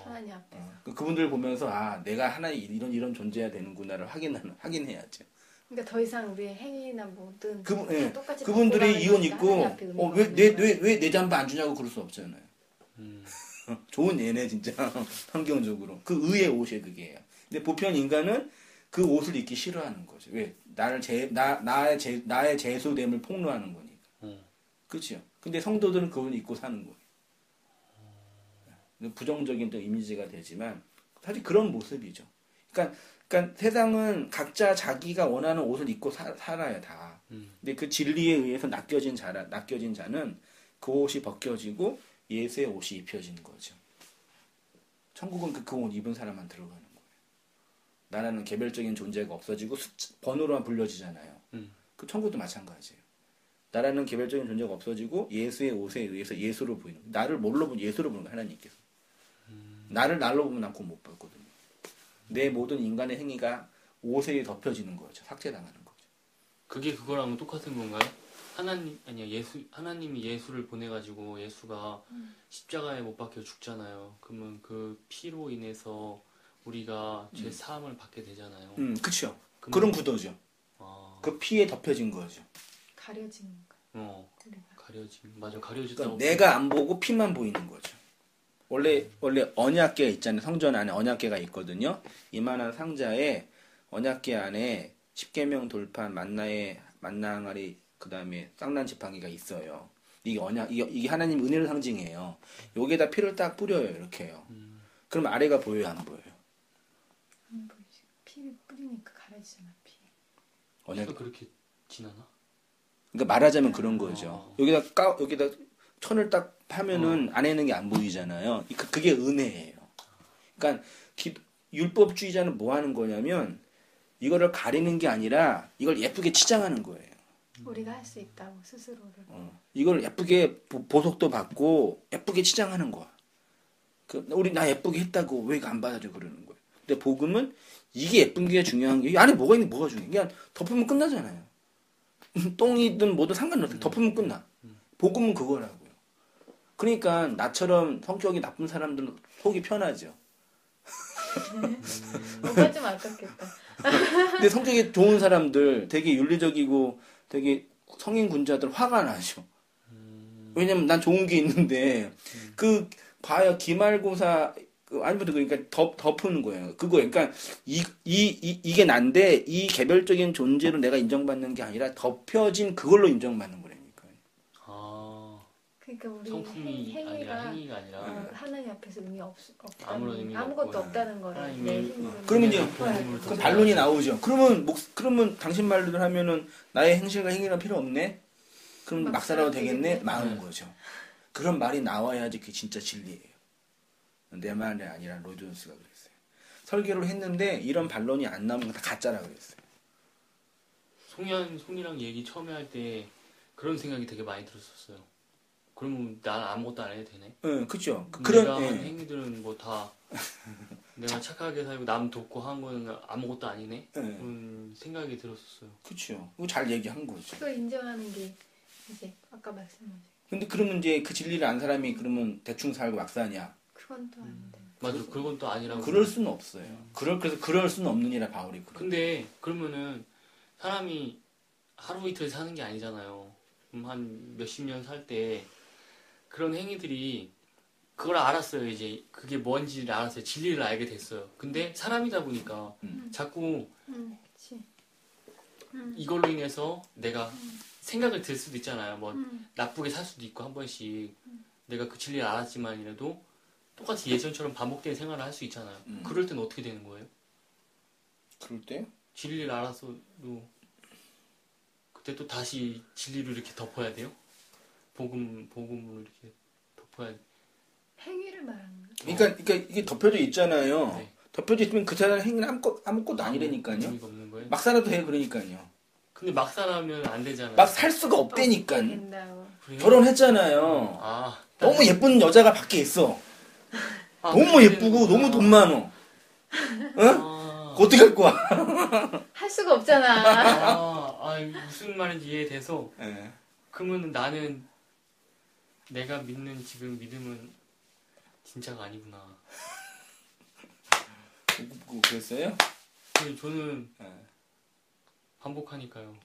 하나님 앞에서. 그분들 보면서 내가 하나님 이런 존재야 되는구나를 확인해야죠. 그러니까 더 이상 우리의 행위나 뭐든 똑같이 그분들이 이혼 있고 왜 내 잠바 안 주냐고 그럴 수 없잖아요. 좋은 예네 진짜 환경적으로 그 의의 옷이 그게예요. 근데 보편 인간은 그 옷을 입기 싫어하는 거죠. 왜 나의 제수됨을 폭로하는 거니까. 그렇죠. 근데 성도들은 그걸 입고 사는 거예요. 부정적인 또 이미지가 되지만 사실 그런 모습이죠. 그러니까 세상은 각자 자기가 원하는 옷을 입고 살아요 다. 근데 그 진리에 의해서 낚여진 자는 그 옷이 벗겨지고 예수의 옷이 입혀지는 거죠. 천국은 그 옷 입은 사람만 들어가는 거예요. 나라는 개별적인 존재가 없어지고 번호로만 불려지잖아요. 그 천국도 마찬가지예요. 나라는 개별적인 존재가 없어지고 예수의 옷에 의해서 예수로 보이는 거예요. 나를 뭘로 보면 예수로 보는 거예요. 하나님께서. 나를 날로 보면 난 곧 못 봤거든요. 내 모든 인간의 행위가 옷에 덮여지는 거죠. 삭제당하는 거죠. 그게 그거랑 똑같은 건가요? 하나님이 예수를 보내가지고 예수가 십자가에 못 박혀 죽잖아요. 그러면 그 피로 인해서 우리가 죄 사함을 받게 되잖아요. 그렇죠. 그런 구도죠. 그 피에 덮여진 거죠. 가려진 거. 가려진. 맞아, 가려지다. 그러니까 내가 안 보고 피만 보이는 거죠. 원래 언약궤 있잖아요. 성전 안에 언약궤가 있거든요. 이만한 상자에 언약궤 안에 십계명 돌판 만나의 만나 항아리 그다음에 쌍난 지팡이가 있어요. 이게 하나님 은혜를 상징해요. 여기에다 피를 딱 뿌려요. 이렇게요. 그럼 아래가 보여요, 안 보여요? 안 보이지. 피를 뿌리니까 가려지잖아, 피. 언약이 그렇게 진하나? 그러니까 말하자면 그런 거죠. 여기다 천을 딱 하면은 안에 있는 게 안 보이잖아요. 그게 은혜예요. 그러니까 율법주의자는 뭐 하는 거냐면 이거를 가리는 게 아니라 이걸 예쁘게 치장하는 거예요. 우리가 할 수 있다고 스스로를. 이걸 예쁘게 보석도 받고 예쁘게 치장하는 거야. 우리 나 예쁘게 했다고 왜 이거 안 받아줘 그러는 거예요. 근데 복음은 이게 예쁜 게 중요한 게 이 안에 뭐가 있는 뭐가 중요해. 그냥 덮으면 끝나잖아요. 똥이든 뭐든 상관없어요. 덮으면 끝나. 복음은 그거라고요. 그러니까 나처럼 성격이 나쁜 사람들은 속이 편하죠. 뭔가 좀 아깝겠다. 근데 성격이 좋은 사람들 되게 윤리적이고 되게 성인군자들 화가 나죠. 왜냐면 난 좋은 게 있는데 봐요. 기말고사 아니면 그러니까 덮는 거예요. 그거예요. 그러니까 이게 난데 이 개별적인 존재로 내가 인정받는 게 아니라 덮여진 그걸로 인정받는 거라니까. 그러니까 우리 성품이 행위가 아니라 하나님 앞에서 의미 아무런 의미가 아무것도 없고, 없다는 거를 내 힘으로. 그러면 이제 그럼 반론이 나오죠. 그러면 당신 말대로 하면은 나의 행실과 행위가 필요 없네. 그럼 막 살아도 되겠네. 망한 거죠. 그런 말이 나와야지 그게 진짜 진리예요. 내 말이 아니라 로이존스가 그랬어요. 설계를 했는데 이런 반론이 안 나오면 다 가짜라 그랬어요. 송이랑 얘기 처음에 할 때 그런 생각이 되게 많이 들었었어요. 그러면 난 아무것도 안 해도 되네? 응, 그쵸. 내가 한 행위들은 뭐 다 내가 착하게 살고 남 돕고 한 거는 아무것도 아니네? 그런 생각이 들었었어요. 그쵸. 그거 잘 얘기한 거죠. 그걸 인정하는 게 이제 아까 말씀하신. 근데 그러면 이제 그 진리를 안 사람이 그러면 대충 살고 막 사냐? 그건 또 아닌데. 맞아, 그건 또 아니라고. 그럴 수는 없어요. 그래서 그럴 수는 없느니라 바울이 그래. 근데 그러면은 사람이 하루 이틀 사는 게 아니잖아요. 그럼 한 몇십 년 살 때 그런 행위들이 그걸 알았어요. 이제 그게 뭔지를 알았어요. 진리를 알게 됐어요. 근데 사람이다 보니까 자꾸 이걸로 인해서 내가 생각을 들 수도 있잖아요. 뭐 나쁘게 살 수도 있고 한 번씩 내가 그 진리를 알았지만이라도 똑같이 예전처럼 반복된 생활을 할 수 있잖아요. 그럴 때는 어떻게 되는 거예요? 그럴 때? 진리를 알았어도 그때 또 다시 진리를 이렇게 덮어야 돼요? 복음을 이렇게 덮어야 돼. 행위를 말하는 거예요. 그러니까 이게 덮여져 있잖아요. 네. 덮여져 있으면 그 사람 행위는 아무것도 아니라니까요. 의미가 없는 거예요? 막 살아도 해 그러니까요. 근데 막 살아면 안 되잖아요. 막 살 수가 없다니까. 된다고. 결혼했잖아요. 너무 예쁜 여자가 밖에 있어. 너무 예쁘고 너무 돈 많어. 응? 어떻게 할 거야? 할 수가 없잖아. 무슨 말인지 이해돼서. 네. 그러면 나는 내가 믿는 지금 믿음은 진짜가 아니구나. 그랬어요? 저는 반복하니까요.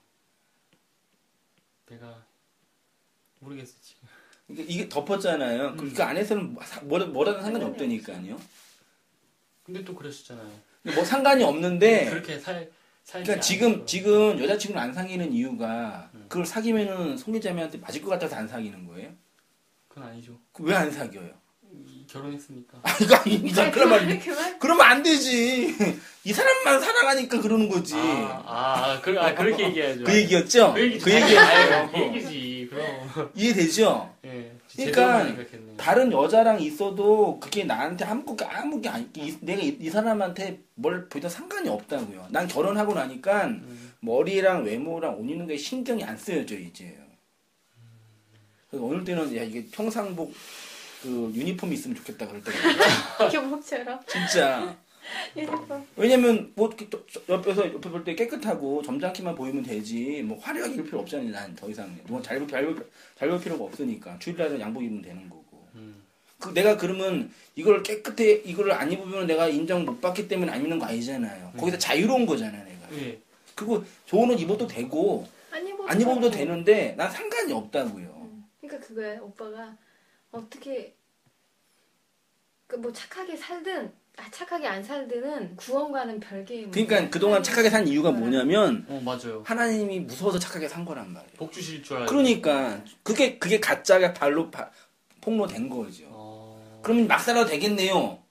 내가 모르겠어 지금. 그러니까 이게 덮었잖아요. 그 안에서는 뭐라든 상관이 없다니까요. 근데 또 그러셨잖아요. 뭐 상관이 없는데. 그렇게 살지. 그러니까 지금 여자친구를 안 사귀는 이유가 그걸 사귀면은 송혜자매한테 맞을 것 같아서 안 사귀는 거예요? 그건 아니죠. 왜 안 사귀어요? 결혼했으니까. 이거 아니죠. 그러면 안 되지. 이 사람만 사랑하니까 그러는 거지. 그렇게 얘기해야죠. 그 얘기였죠? 그 얘기예요. 그 얘기지. 그럼. 이해되죠? 네. 그러니까 다른 여자랑 있어도 그게 나한테 아무 게 아니. 내가 이 사람한테 뭘 보이든 상관이 없다고요. 난 결혼하고 나니까 머리랑 외모랑 옷 입는 게 신경이 안 쓰여져 이제. 그래서 어느 때는 야 이게 평상복 그 유니폼이 있으면 좋겠다 그럴 때가 교복처럼. 진짜. 유니폼. 왜냐면 뭐 옆에 볼 때 깨끗하고 점잖게만 보이면 되지 뭐 화려하게 입을 필요 없잖아요. 난 더 이상 누가 잘 볼 필요가 없으니까 주일날은 양복 입으면 되는 거고. 내가 그러면 이걸 이거를 안 입으면 내가 인정 못 받기 때문에 안 입는 거 아니잖아요. 거기서 자유로운 거잖아요, 내가. 네. 그리고 좋은 옷 입어도 되고 안 입어도 되는데 난 상관이 없다고요. 그러니까 그거야. 오빠가 어떻게 뭐 착하게 살든 착하게 안 살든은 구원과는 별개인. 그러니까 그동안 착하게 산 이유가 뭐냐면 맞아요. 하나님이 무서워서 착하게 산 거란 말이에요. 복 주실 줄 알고. 그러니까 그게 가짜가 발로 폭로된 거죠. 그러면 막 살아도 되겠네요.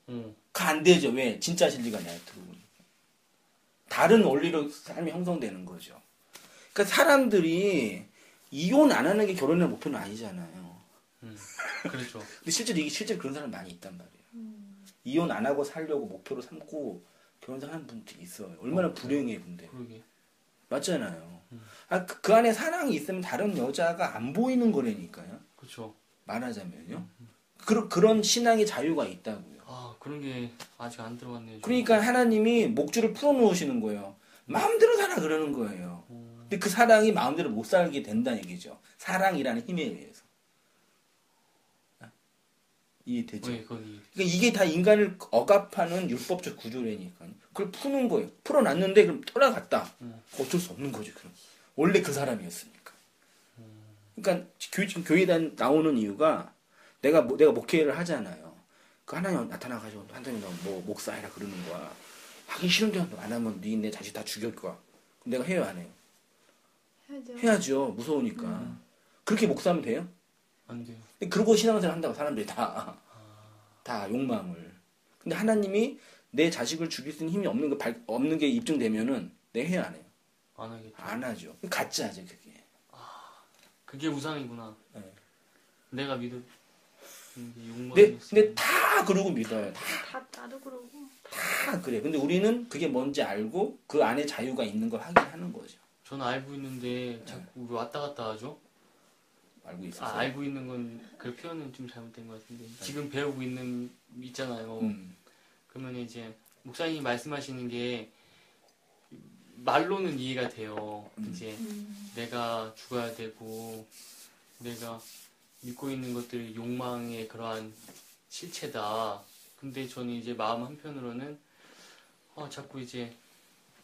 그 안 되죠. 왜? 진짜 진리가 내가 들어오니까. 다른 원리로 삶이 형성되는 거죠. 그러니까 사람들이 이혼 안 하는 게 결혼의 목표는 아니잖아요. 그렇죠. 근데 실제로 그런 사람 많이 있단 말이에요. 이혼 안 하고 살려고 목표로 삼고 결혼하는 분들이 있어요. 얼마나 불행해 근데. 그러게. 맞잖아요. 그 안에 사랑이 있으면 다른 여자가 안 보이는 거라니까요. 그렇죠. 말하자면요. 그런 신앙의 자유가 있다고요. 그런 게 아직 안 들어갔네요. 그러니까 하나님이 목줄을 풀어놓으시는 거예요. 마음대로 살아 그러는 거예요. 근데 그 사랑이 마음대로 못 살게 된다는 얘기죠. 사랑이라는 힘에 의해서. 이해되죠? 네, 그러니까 이게 다 인간을 억압하는 율법적 구조라니까요. 그걸 푸는 거예요. 풀어놨는데 그럼 떠나갔다. 어쩔 수 없는 거죠. 그럼 원래 그 사람이었으니까. 그러니까 지금 교회 나오는 이유가 내가 목회를 하잖아요. 그 하나님 나타나가지고 하나님 너 뭐 목사해라 그러는 거야. 하기 싫은데 안 하면 내 자식 다 죽일 거야. 그럼 내가 해요 안 해요? 해야죠. 무서우니까. 그렇게 목사하면 돼요? 안 돼요. 그러고 신앙생활 한다고 사람들이 다 욕망을. 근데 하나님이 내 자식을 죽일 수 있는 힘이 없는 게 입증되면은 내가 해야 안 해요? 안 하겠죠. 안 하죠. 가짜죠 그게. 그게 우상이구나. 네. 내가 믿을 근데 다 그러고 믿어요. 나도 그러고. 다 그래. 근데 우리는 그게 뭔지 알고 그 안에 자유가 있는 걸 확인하는 거죠. 저는 알고 있는데 자꾸 왜 왔다 갔다 하죠? 알고 있어요. 알고 있는 건 그 표현은 좀 잘못된 것 같은데 지금 배우고 있잖아요. 그러면 이제 목사님이 말씀하시는 게 말로는 이해가 돼요. 이제 내가 죽어야 되고 내가 믿고 있는 것들이 욕망의 그러한 실체다. 근데 저는 이제 마음 한편으로는 자꾸 이제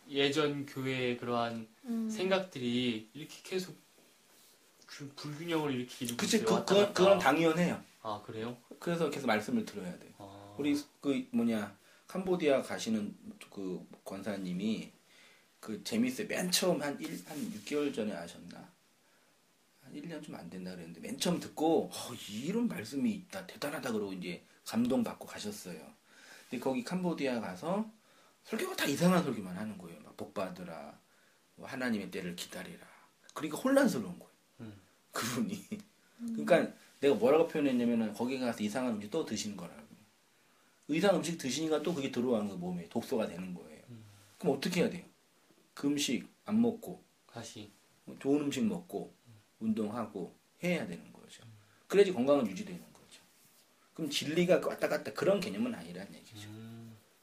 예전 교회의 그러한 생각들이 이렇게 계속 불균형을 일으키고 그치, 있어요. 그건 당연해요. 그래요? 그래서 계속 말씀을 들어야 돼요. 우리 캄보디아 가시는 그 권사님이 재밌어요. 맨 처음 한 6개월 전에 아셨나? 한 1년 좀 안 된다 그랬는데 맨 처음 듣고 이런 말씀이 있다. 대단하다 그러고 이제 감동받고 가셨어요. 근데 거기 캄보디아 가서 설교가 다 이상한 설교만 하는 거예요. 막 복 받으라. 하나님의 때를 기다리라. 그러니까 혼란스러운 거예요. 그분이. 그러니까 내가 뭐라고 표현했냐면은 거기 가서 이상한 음식 또 드시는 거라고. 이상한 음식 드시니까 또 그게 들어가는 거 몸에 독소가 되는 거예요. 그럼 어떻게 해야 돼요? 그 음식 안 먹고 다시 좋은 음식 먹고 운동하고 해야 되는 거죠. 그래야지 건강은 유지되는 거죠. 그럼 진리가 왔다 갔다 그런 개념은 아니라는 얘기죠.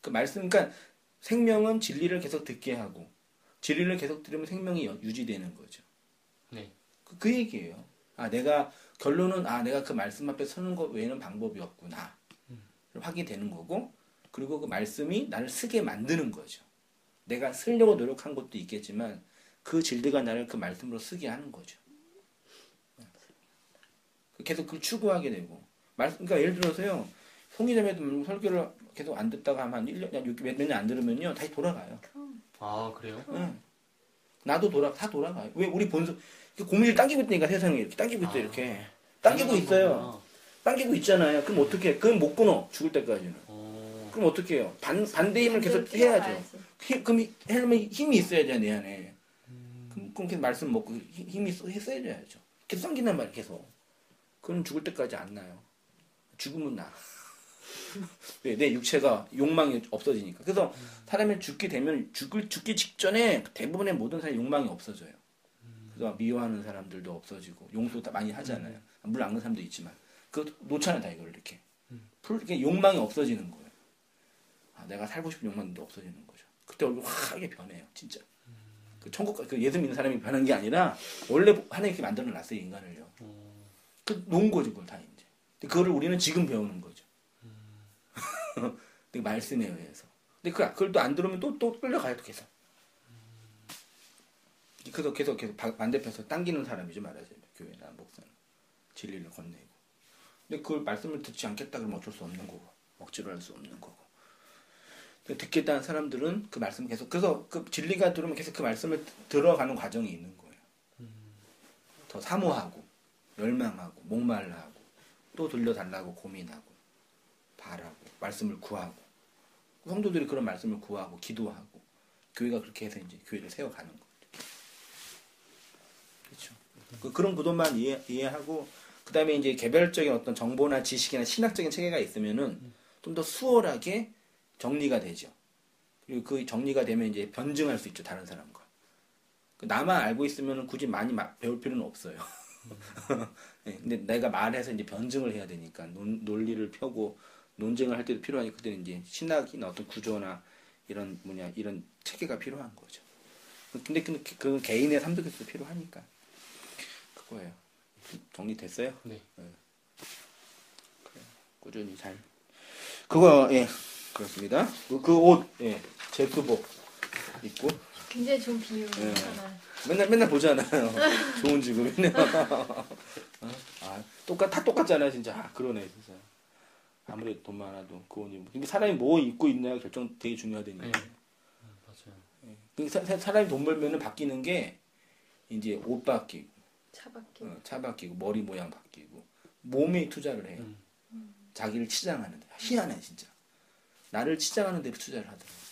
그 말씀, 그러니까 생명은 진리를 계속 듣게 하고 진리를 계속 들으면 생명이 유지되는 거죠. 네. 그 얘기예요. 결론은 내가 그 말씀 앞에 서는 것 외에는 방법이 없구나. 확인되는 거고, 그리고 그 말씀이 나를 쓰게 만드는 거죠. 내가 쓰려고 노력한 것도 있겠지만 그 진리가 나를 그 말씀으로 쓰게 하는 거죠. 계속 그걸 추구하게 되고. 그러니까 예를 들어서요. 송이점에도 설교를 계속 안 듣다가 한 1년, 몇 년 안 들으면요. 다시 돌아가요. 그래요? 응. 나도 다 돌아가요. 왜 우리 고민을 당기고 있다니까 세상에 이렇게 당기고 있어요. 이렇게. 당기고 있어요. 당기고 있잖아요. 그럼 어떻게 해? 그건 못 끊어. 죽을 때까지는. 그럼 어떻게 해요? 반대 힘을 계속 해야죠. 그럼 힘이 있어야죠. 내 안에. 그럼 계속 말씀 먹고 힘이 있어야죠. 계속 당긴단 말이에요. 계속. 그건 죽을 때까지 안 나요. 죽으면 나. 왜? 내 육체가 욕망이 없어지니까. 그래서 사람이 죽게 되면 죽기 직전에 대부분의 모든 사람의 욕망이 없어져요. 그래서 미워하는 사람들도 없어지고 용서도 많이 하잖아요. 물론 안 그런 사람도 있지만 그거 놓잖아요. 다 이걸 이렇게. 욕망이 없어지는 거예요. 내가 살고 싶은 욕망도 없어지는 거죠. 그때 얼굴 확하게 변해요. 진짜. 예수 믿는 사람이 변한 게 아니라 원래 하나님 이렇게 만들어 놨어요. 인간을요. 놓은 거죠. 그걸 다 이제. 그거를 우리는 지금 배우는 거죠. 말씀에 의해서. 근데 그걸 또 안 들으면 또 끌려가요. 계속. 계속 반대편에서 당기는 사람이죠, 말하자면. 교회나 목사는. 진리를 건네고. 근데 그걸 말씀을 듣지 않겠다 그러면 어쩔 수 없는 거고. 억지로 할 수 없는 거고. 듣겠다는 사람들은 그 말씀 계속, 그래서 그 진리가 들으면 계속 그 말씀을 들어가는 과정이 있는 거예요. 더 사모하고, 열망하고, 목말라하고, 또 들려달라고 고민하고, 바라고, 말씀을 구하고. 성도들이 그런 말씀을 구하고, 기도하고, 교회가 그렇게 해서 이제 교회를 세워가는 거죠. 그렇죠. 그런 구도만 이해하고, 그 다음에 이제 개별적인 어떤 정보나 지식이나 신학적인 체계가 있으면은 좀 더 수월하게 정리가 되죠. 그리고 그 정리가 되면 이제 변증할 수 있죠, 다른 사람과. 나만 알고 있으면 굳이 많이 배울 필요는 없어요. 네, 근데 내가 말해서 이제 변증을 해야 되니까 논리를 펴고 논쟁을 할 때도 필요하니까 그때는 이제 신학이나 어떤 구조나 이런 체계가 필요한 거죠. 근데 그 개인의 삶속에서 필요하니까 그거예요. 정리됐어요? 네. 그래. 꾸준히 잘. 그거 예 그렇습니다. 그 옷 예 제트복 입고. 굉장히 좋은 비유잖아. 맨날 보잖아요. 좋은 직업이네요. 아 다 똑같잖아요, 진짜. 아, 그러네, 진짜. 아무리 돈 많아도 그 옷 입고. 근데 사람이 뭐 입고 있냐가 결정 되게 중요하다니까. 맞아요. 예. 사람이 돈 벌면은 바뀌는 게 이제 옷 바뀌고, 차 바뀌고, 머리 모양 바뀌고, 몸에 투자를 해요. 자기를 치장하는데. 희한해, 진짜. 나를 치장하는 데 투자를 하더라고요.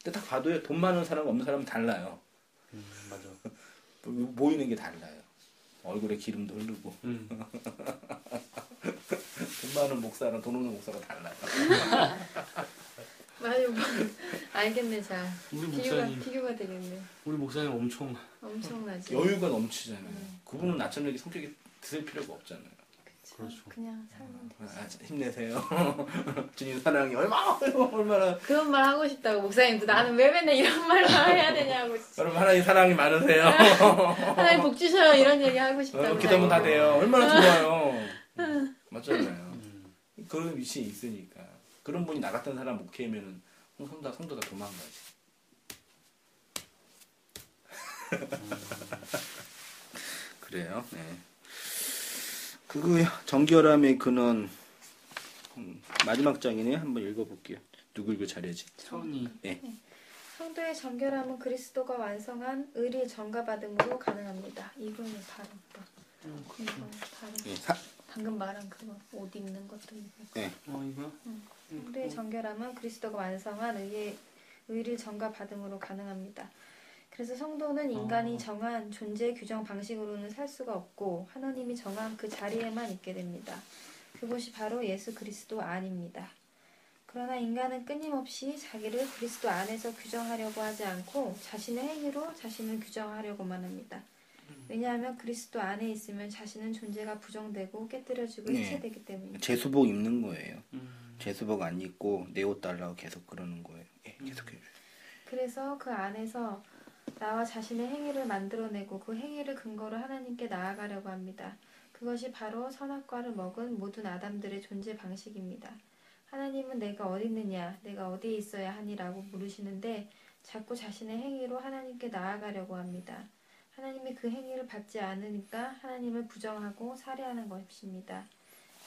근데 딱 봐도요, 돈 많은 사람, 없는 사람은 달라요. 맞아. 보이는 게 달라요. 얼굴에 기름도 흐르고. 돈 많은 목사랑 돈 없는 목사가 달라요. 맞아요. 알겠네, 잘. 우리 비교가 되겠네. 우리 목사님 엄청나지. 여유가 넘치잖아요. 그분은 나처럼 이렇게 성격이 드실 필요가 없잖아요. 그렇죠. 그냥 살면 되지. 힘내세요. 주님 사랑이 얼마나. 그런 말 하고 싶다고 목사님도 나는 왜 맨날 이런 말만 해야 되냐고. 여러분 하나님 사랑이 많으세요. 하나님 복 주셔요 이런 얘기 하고 싶다고. 기도하면 다 돼요. 얼마나 좋아요. 맞잖아요. 그런 위치에 있으니까. 그런 분이 나 같은 사람 목회하면은 성도 다 도망가지. 그래요. 네. 그 정결함의 근원 마지막 장이네요. 한번 읽어볼게요. 누구 읽어 잘해지? 처음이. 네. 성도의 정결함은 그리스도가 완성한 의리의 전가받음으로 가능합니다. 이거는 바로 이거 바로. 네. 방금 말한 그거 옷 입는 것도 이거. 네. 이거? 성도의 정결함은 그리스도가 완성한 의리의 전가받음으로 가능합니다. 그래서 성도는 인간이 정한 존재 규정 방식으로는 살 수가 없고 하나님이 정한 그 자리에만 있게 됩니다. 그곳이 바로 예수 그리스도 안입니다. 그러나 인간은 끊임없이 자기를 그리스도 안에서 규정하려고 하지 않고 자신의 행위로 자신을 규정하려고만 합니다. 왜냐하면 그리스도 안에 있으면 자신은 존재가 부정되고 깨뜨려지고 해체되기 때문입니다. 제수복 입는 거예요. 제수복 안 입고 내 옷 달라고 계속 그러는 거예요. 계속해요. 그래서 그 안에서 나와 자신의 행위를 만들어내고 그 행위를 근거로 하나님께 나아가려고 합니다. 그것이 바로 선악과를 먹은 모든 아담들의 존재 방식입니다. 하나님은 내가 어디 있느냐, 내가 어디에 있어야 하니라고 물으시는데 자꾸 자신의 행위로 하나님께 나아가려고 합니다. 하나님이 그 행위를 받지 않으니까 하나님을 부정하고 살해하는 것입니다.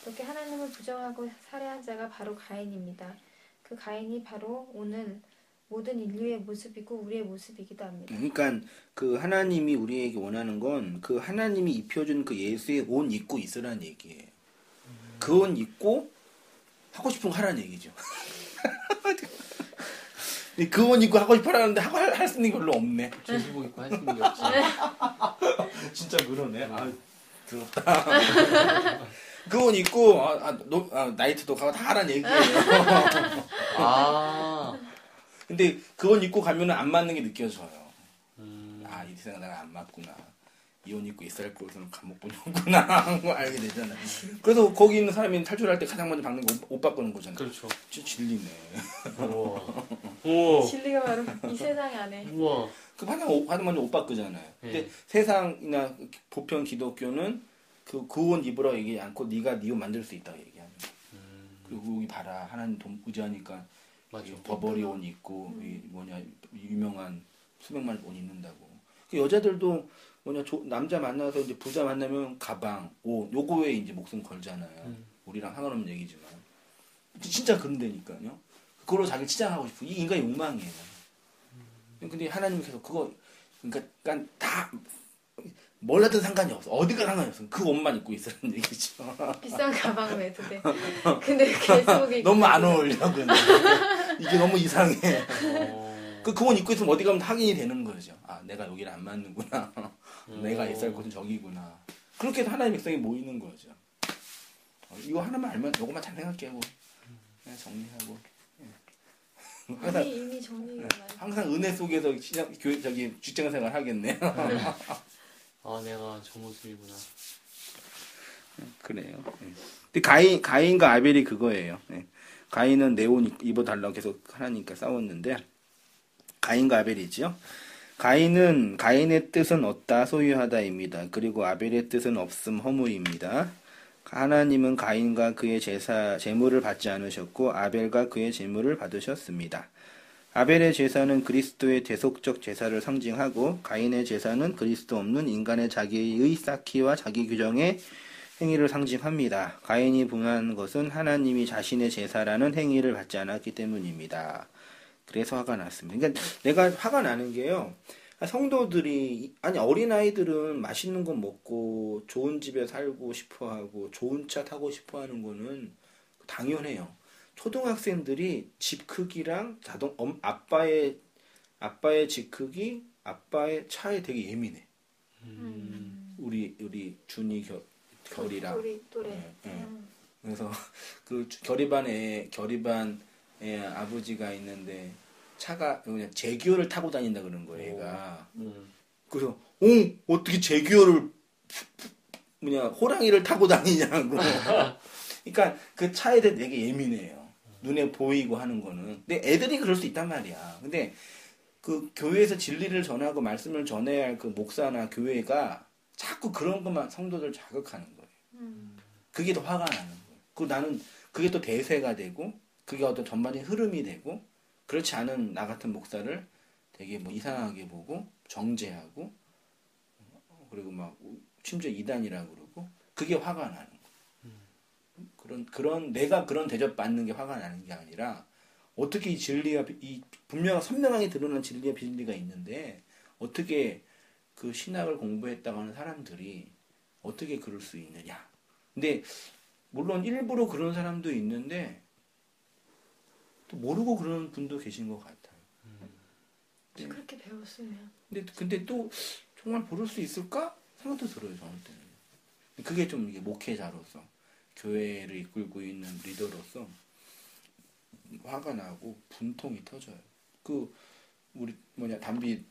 그렇게 하나님을 부정하고 살해한 자가 바로 가인입니다. 그 가인이 바로 오늘 모든 인류의 모습이고 우리의 모습이기도 합니다. 그러니까 그 하나님이 우리에게 원하는 건 그 하나님이 입혀준 그 예수의 옷 입고 있으라는 얘기예요. 그 옷 입고 하고 싶은 거 하라는 얘기죠. 그 옷 입고 하고 싶어 하는데 할 수 있는 게 별로 없네. 제수복 입고 할 수 있는 게 없지. 진짜 그러네. 아, 더럽다. 그 옷 입고 나이트도 가고 다 하라는 얘기예요. 근데 그 옷 입고 가면은 안 맞는 게 느껴져요. 이 세상 내가 안 맞구나. 이 옷 입고 있어야 할 곳은 감옥뿐이었구나 하는 거 알게 되잖아요. 그래서 거기 있는 사람이 탈출할 때 가장 먼저 박는 거 옷 바꾸는 거잖아요. 그렇죠. 진짜 진리네. 우와. 진리가 바로 이 세상 안에. 우와. 그 가장 먼저 옷 바꾸잖아요. 근데 세상이나 보편 기독교는 그 옷 입으라고 얘기하지 않고 네가 네 옷 만들 수 있다고 얘기하는 거예요. 그리고 여기 봐라. 하나님 돈 의지하니까 버버리 옷 입고 유명한 수백만 옷 입는다고. 그 여자들도 남자 만나서 이제 부자 만나면 가방, 옷, 요거에 이제 목숨 걸잖아요. 우리랑 상관없는 얘기지만. 진짜 그런다니까요. 그걸로 자기 치장하고 싶어. 이 인간의 욕망이에요. 근데 하나님께서 그거, 그러니까 다, 뭘 하든 상관이 없어. 어디가 상관이 없어. 그 옷만 입고 있으라는 얘기죠. 비싼 가방을 매도 돼. 근데 계속 입고 너무 안 어울려, 근데. 이게 너무 이상해. 그 옷 입고 있으면 어디 가면 확인이 되는 거죠. 아, 내가 여기를 안 맞는구나. 내가 있을 곳은 저기구나. 그렇게 해서 하나님의 백성이 모이는 거죠. 이거 하나만 알면 요것만 잘 생각하고 그냥 정리하고. 항상, 이미 정리가 항상 은혜 속에서 직장생활 하겠네. 아, 내가 저 모습이구나. 그래요. 근데 가인과 아벨이 그거예요. 가인은 내 옷 입어달라고 계속 하나님과 싸웠는데, 가인과 아벨이지요. 가인의 뜻은 얻다 소유하다입니다. 그리고 아벨의 뜻은 없음 허무입니다. 하나님은 가인과 그의 제물을 받지 않으셨고 아벨과 그의 제물을 받으셨습니다. 아벨의 제사는 그리스도의 대속적 제사를 상징하고 가인의 제사는 그리스도 없는 인간의 자기의 쌓기와 자기 규정의 행위를 상징합니다. 가인이 분한 것은 하나님이 자신의 제사라는 행위를 받지 않았기 때문입니다. 그래서 화가 났습니다. 그러니까 내가 화가 나는 게요. 성도들이 어린아이들은 맛있는 거 먹고 좋은 집에 살고 싶어하고 좋은 차 타고 싶어하는 거는 당연해요. 초등학생들이 집 크기랑 아빠의 집 크기, 아빠의 차에 되게 예민해. 우리 준이 결이랑. 우리 또래. 그래서 그 결이반에 아버지가 있는데 차가 그냥 제규어를 타고 다닌다 그런 거예요, 얘가. 그래서 어떻게 제규어를 호랑이를 타고 다니냐고. 그러니까 그 차에 대해 되게 예민해요. 눈에 보이고 하는 거는. 근데 애들이 그럴 수 있단 말이야. 근데 그 교회에서 진리를 전하고 말씀을 전해야 할 그 목사나 교회가 자꾸 그런 것만 성도들 자극하는 거예요. 그게 더 화가 나는 거예요. 그리고 나는 그게 또 대세가 되고 그게 어떤 전반적인 흐름이 되고 그렇지 않은 나 같은 목사를 되게 이상하게 보고 정죄하고 그리고 심지어 이단이라고 그러고 그게 화가 나는 거예요. 그런 내가 그런 대접 받는 게 화가 나는 게 아니라 어떻게 이 진리가 분명 선명하게 드러난 진리와 비진리가 있는데 어떻게 그 신학을 공부했다고 하는 사람들이 어떻게 그럴 수 있느냐. 근데 물론 일부러 그런 사람도 있는데 또 모르고 그러는 분도 계신 것 같아요. 그렇게 배웠으면. 근데 또 정말 모를 수 있을까? 생각도 들어요, 저한테는. 그게 좀 이게 목회자로서 교회를 이끌고 있는 리더로서 화가 나고 분통이 터져요. 우리 담비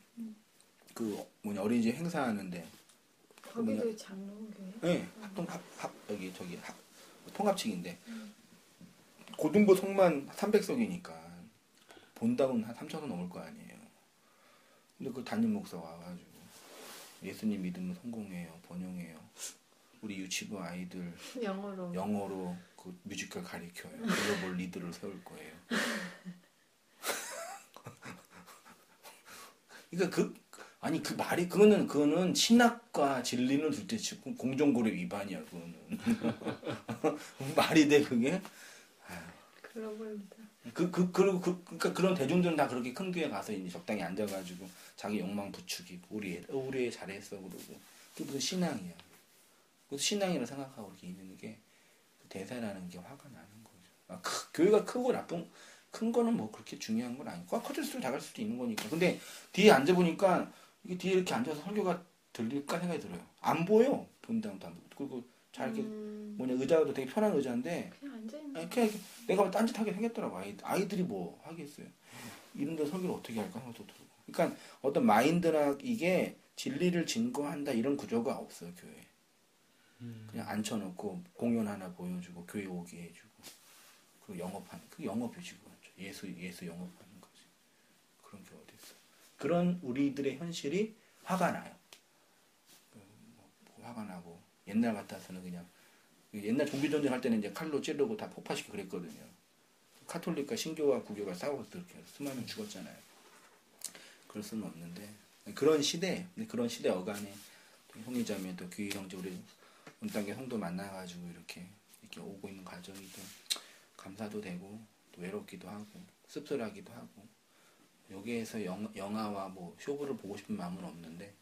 어린이집 행사하는데 거기도 장로교회? 네, 통합식인데 고등부 성만 300석이니까 본당은 한 3,000원 넘을 거 아니에요. 근데 그 담임 목사 와가지고 예수님 믿으면 성공해요, 번영해요. 우리 유치부 아이들 영어로 그 뮤지컬 가르쳐요. 글로벌 리더를 세울 거예요. 그러니까 그 말이 그거는 신학과 진리는 둘째 치고 공정거래 위반이야 그거는. 말이 돼 그게? 글로벌 리더. 그러니까 그런 대중들은 다 그렇게 큰 교회 가서 이제 적당히 앉아가지고 자기 욕망 부추기고 우리 애 잘했어 그러고 그게 무슨 신앙이야. 그 신앙이라고 생각하고 이렇게 있는 게 그 대사라는 게 화가 나는 거죠. 교회가 크고 큰 거는 그렇게 중요한 건 아니고 커질수록 작을 수도 있는 거니까. 근데 뒤에 앉아보니까 이게 뒤에 이렇게 앉아서 설교가 들릴까 생각이 들어요. 안 보여. 본당도 안 보고. 그리고 잘 이렇게 의자도 되게 편한 의자인데 그냥 앉아있는 그냥 내가 딴짓하게 생겼더라고. 아이들이 뭐 하겠어요. 이런 데 설교를 어떻게 할까 생각도 들고. 그러니까 어떤 마인드나 이게 진리를 증거한다 이런 구조가 없어요. 교회에. 그냥 앉혀놓고 공연 하나 보여주고 교회 오게 해주고 그리고 영업하는 그 영업이지 그거죠. 예수 영업하는 거지. 그런 게 어디 있어? 그런 우리들의 현실이 화가 나요. 화가 나고 옛날 같아서는 그냥 옛날 종교 전쟁 할 때는 이제 칼로 찌르고 다 폭파시키고 그랬거든요. 카톨릭과 신교와 구교가 싸워서 이렇게 수많은 죽었잖아요. 그럴 수는 없는데 그런 시대 어간에 형제자매 또 귀 형제 우리 온땅계 성도 만나가지고 이렇게 오고 있는 과정이 또 감사도 되고 또 외롭기도 하고 씁쓸하기도 하고 여기에서 영화와 뭐 쇼부를 보고 싶은 마음은 없는데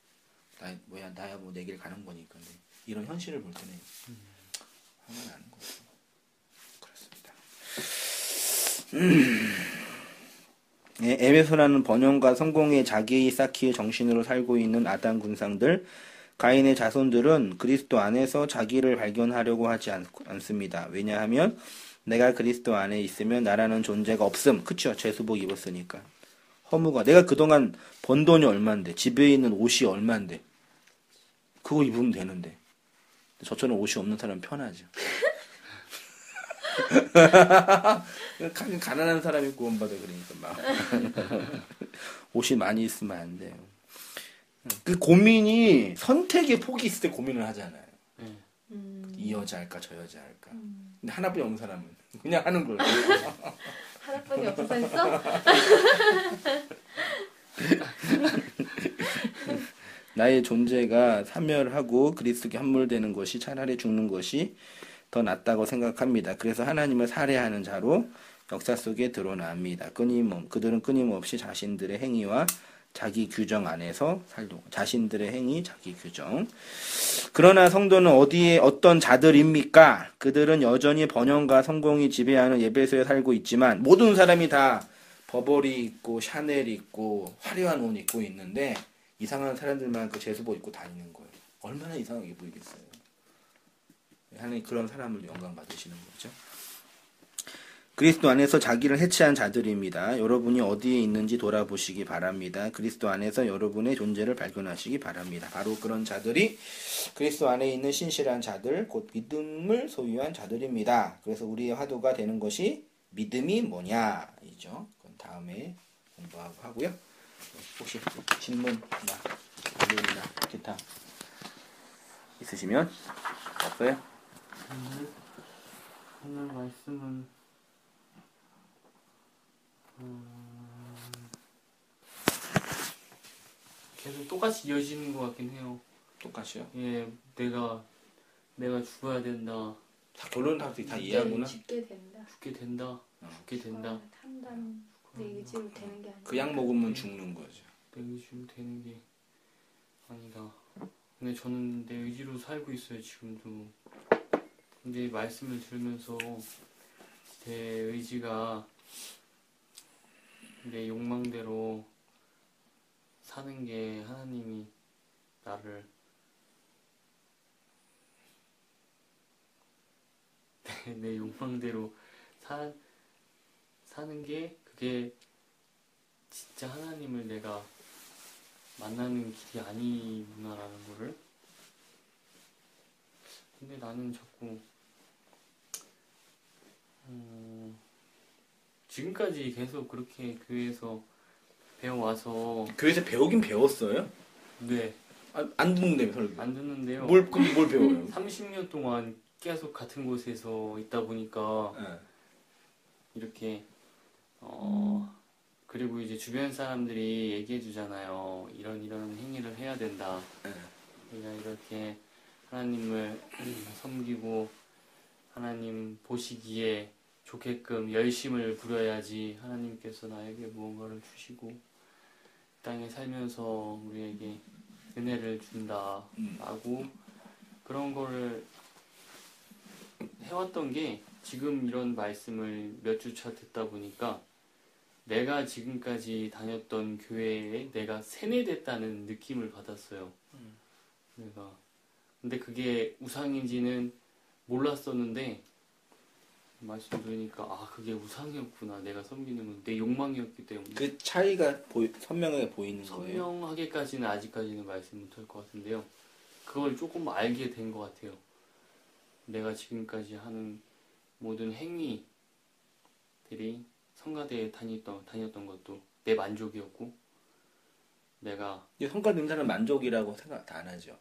나야 뭐 내 길 가는 거니까 근데 이런 현실을 볼 때는 화가 나는 거죠. 그렇습니다. 에베소라는 번영과 성공의 자기 쌓기의 정신으로 살고 있는 아담 군상들 가인의 자손들은 그리스도 안에서 자기를 발견하려고 하지 않습니다. 왜냐하면 내가 그리스도 안에 있으면 나라는 존재가 없음. 그쵸? 제수복 입었으니까. 허무가 내가 그동안 번 돈이 얼만데 집에 있는 옷이 얼만데 그거 입으면 되는데 저처럼 옷이 없는 사람은 편하죠. 가난한 사람이 구원받아 그러니까 막 옷이 많이 있으면 안 돼요. 그 고민이 선택의 폭이 있을 때 고민을 하잖아요. 이 여자 할까 저 여자 할까. 근데 하나뿐이 없는 사람은 그냥 하는 거예요. 하나뿐이 없어서 했어? 나의 존재가 사멸하고 그리스도께 함몰되는 것이 차라리 죽는 것이 더 낫다고 생각합니다. 그래서 하나님을 살해하는 자로 역사 속에 드러납니다. 그들은 끊임없이 자신들의 행위와 자기 규정 안에서 자신들의 행위, 자기 규정. 그러나 성도는 어떤 자들입니까? 그들은 여전히 번영과 성공이 지배하는 에베소에 살고 있지만 모든 사람이 다 버버리 입고 샤넬 입고 화려한 옷 입고 있는데 이상한 사람들만 그 제수복 입고 다니는 거예요. 얼마나 이상하게 보이겠어요. 하나님 그런 사람을 영광 받으시는 거죠. 그리스도 안에서 자기를 해체한 자들입니다. 여러분이 어디에 있는지 돌아보시기 바랍니다. 그리스도 안에서 여러분의 존재를 발견하시기 바랍니다. 바로 그런 자들이 그리스도 안에 있는 신실한 자들, 곧 믿음을 소유한 자들입니다. 그래서 우리의 화두가 되는 것이 믿음이 뭐냐이죠. 그건 다음에 공부하고 하고요. 혹시 질문이나 질문이나 기타 있으시면 없어요? 오늘 말씀은 계속 똑같이 이어지는 것 같긴 해요. 똑같이요? 예, 내가 죽어야 된다. 다 결론 다 이해하구나. 죽게 된다. 죽게 된다. 죽게 된다. 판단 내 의지로 되는 게 아니라. 그 약 먹으면 죽는 거죠. 내 의지로 되는 게 아니다. 근데 저는 내 의지로 살고 있어요, 지금도. 근데 말씀을 들으면서 제 의지가 내 욕망대로 사는 게 하나님이 나를 내 욕망대로 사는 게 그게 진짜 하나님을 내가 만나는 길이 아니구나라는 거를. 근데 나는 자꾸 지금까지 계속 그렇게 교회에서 배워와서. 교회에서 배우긴 배웠어요? 네. 안 듣는다며 설교. 안 듣는데요. 뭘 배워요? 30년 동안 계속 같은 곳에서 있다 보니까 네. 이렇게 그리고 이제 주변 사람들이 얘기해 주잖아요. 이런 행위를 해야 된다. 네. 우리가 이렇게 하나님을 섬기고 하나님 보시기에 좋게끔 열심을 부려야지 하나님께서 나에게 무언가를 주시고 땅에 살면서 우리에게 은혜를 준다라고 그런 거를 해왔던 게 지금 이런 말씀을 몇 주차 듣다 보니까 내가 지금까지 다녔던 교회에 내가 세뇌됐다는 느낌을 받았어요. 근데 그게 우상인지는 몰랐었는데 말씀 들으니까 아 그게 우상이었구나. 내가 섬기는 건 내 욕망이었기 때문에. 그 차이가 선명하게 보이는 거예요? 선명하게까지는 아직까지는 말씀 못할 것 같은데요. 그걸 조금 알게 된 것 같아요. 내가 지금까지 하는 모든 행위들이 성가대에 다녔던 것도 내 만족이었고 내가 성가 등자는 만족이라고 생각 다 안 하죠.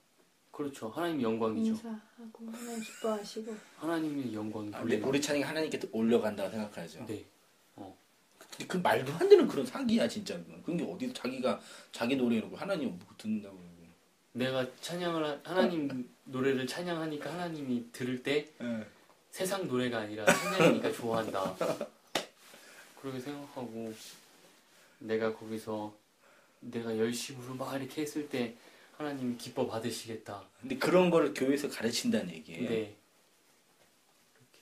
그렇죠. 하나님의 영광이죠. 인사하고 하나님 기뻐하시고 하나님의 영광이죠. 우리 찬양이 하나님께 올려간다고 생각하죠. 네. 그 말도 안 되는 그런 사기야 진짜. 그런 게 어디서 자기 노래 이러고 하나님 뭐 듣는다고 그러고. 내가 하나님 노래를 찬양하니까 하나님이 들을 때 예. 세상 노래가 아니라 찬양이니까 좋아한다. 그렇게 생각하고 내가 거기서 내가 열심으로 막 이렇게 했을 때 하나님이 기뻐 받으시겠다. 근데 그런 거를 교회에서 가르친다는 얘기예요. 네.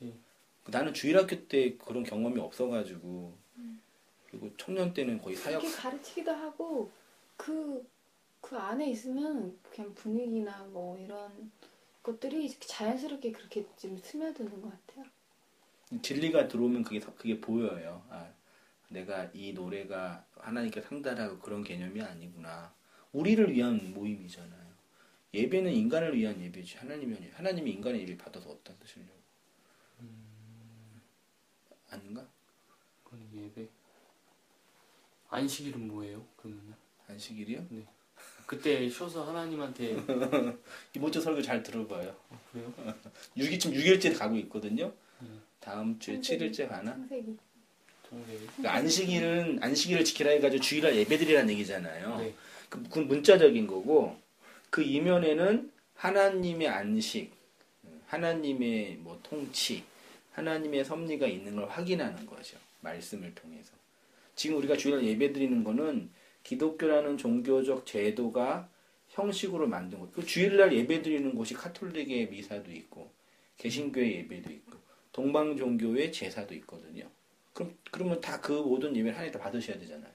이렇게 나는 주일학교 때 그런 경험이 없어가지고 그리고 청년 때는 거의 사역. 그렇게 가르치기도 하고 그 안에 있으면 그냥 분위기나 뭐 이런 것들이 자연스럽게 그렇게 좀 스며드는 것 같아요. 진리가 들어오면 그게 보여요. 아, 내가 이 노래가 하나님께 상달하고 그런 개념이 아니구나. 우리를 위한 모임이잖아요. 예배는 인간을 위한 예배지. 하나님이 인간의 예배 받아서 어디다 쓰시려고. 아닌가? 그건 예배. 안식일은 뭐예요? 그러면은? 안식일이요? 네. 그때 쉬어서 하나님한테 이번 주 설교 잘 들어봐요. 그래요? 지금 6일째 가고 있거든요. 다음 주에 7일째 가나? 창세기. 그러니까 안식일을 지키라 해가지고 주일날 예배드리라는 얘기잖아요. 네. 그 문자적인 거고 그 이면에는 하나님의 안식, 하나님의 뭐 통치, 하나님의 섭리가 있는 걸 확인하는 거죠. 말씀을 통해서. 지금 우리가 주일날 예배드리는 거는 기독교라는 종교적 제도가 형식으로 만든 것. 그 주일날 예배드리는 곳이 카톨릭의 미사도 있고, 개신교의 예배도 있고, 동방 종교의 제사도 있거든요. 그러면 다 그 모든 예배를 하나님 다 받으셔야 되잖아요.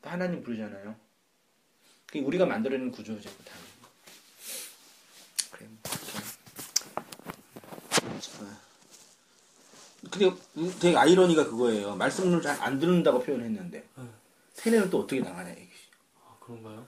하나님 부르잖아요. 그게 우리가 만들어내는 구조죠, 다. 그래. 근데 되게 아이러니가 그거예요. 말씀을 잘 안 듣는다고 표현했는데 세례는 또 어떻게 당하냐 이게. 아, 그런가요?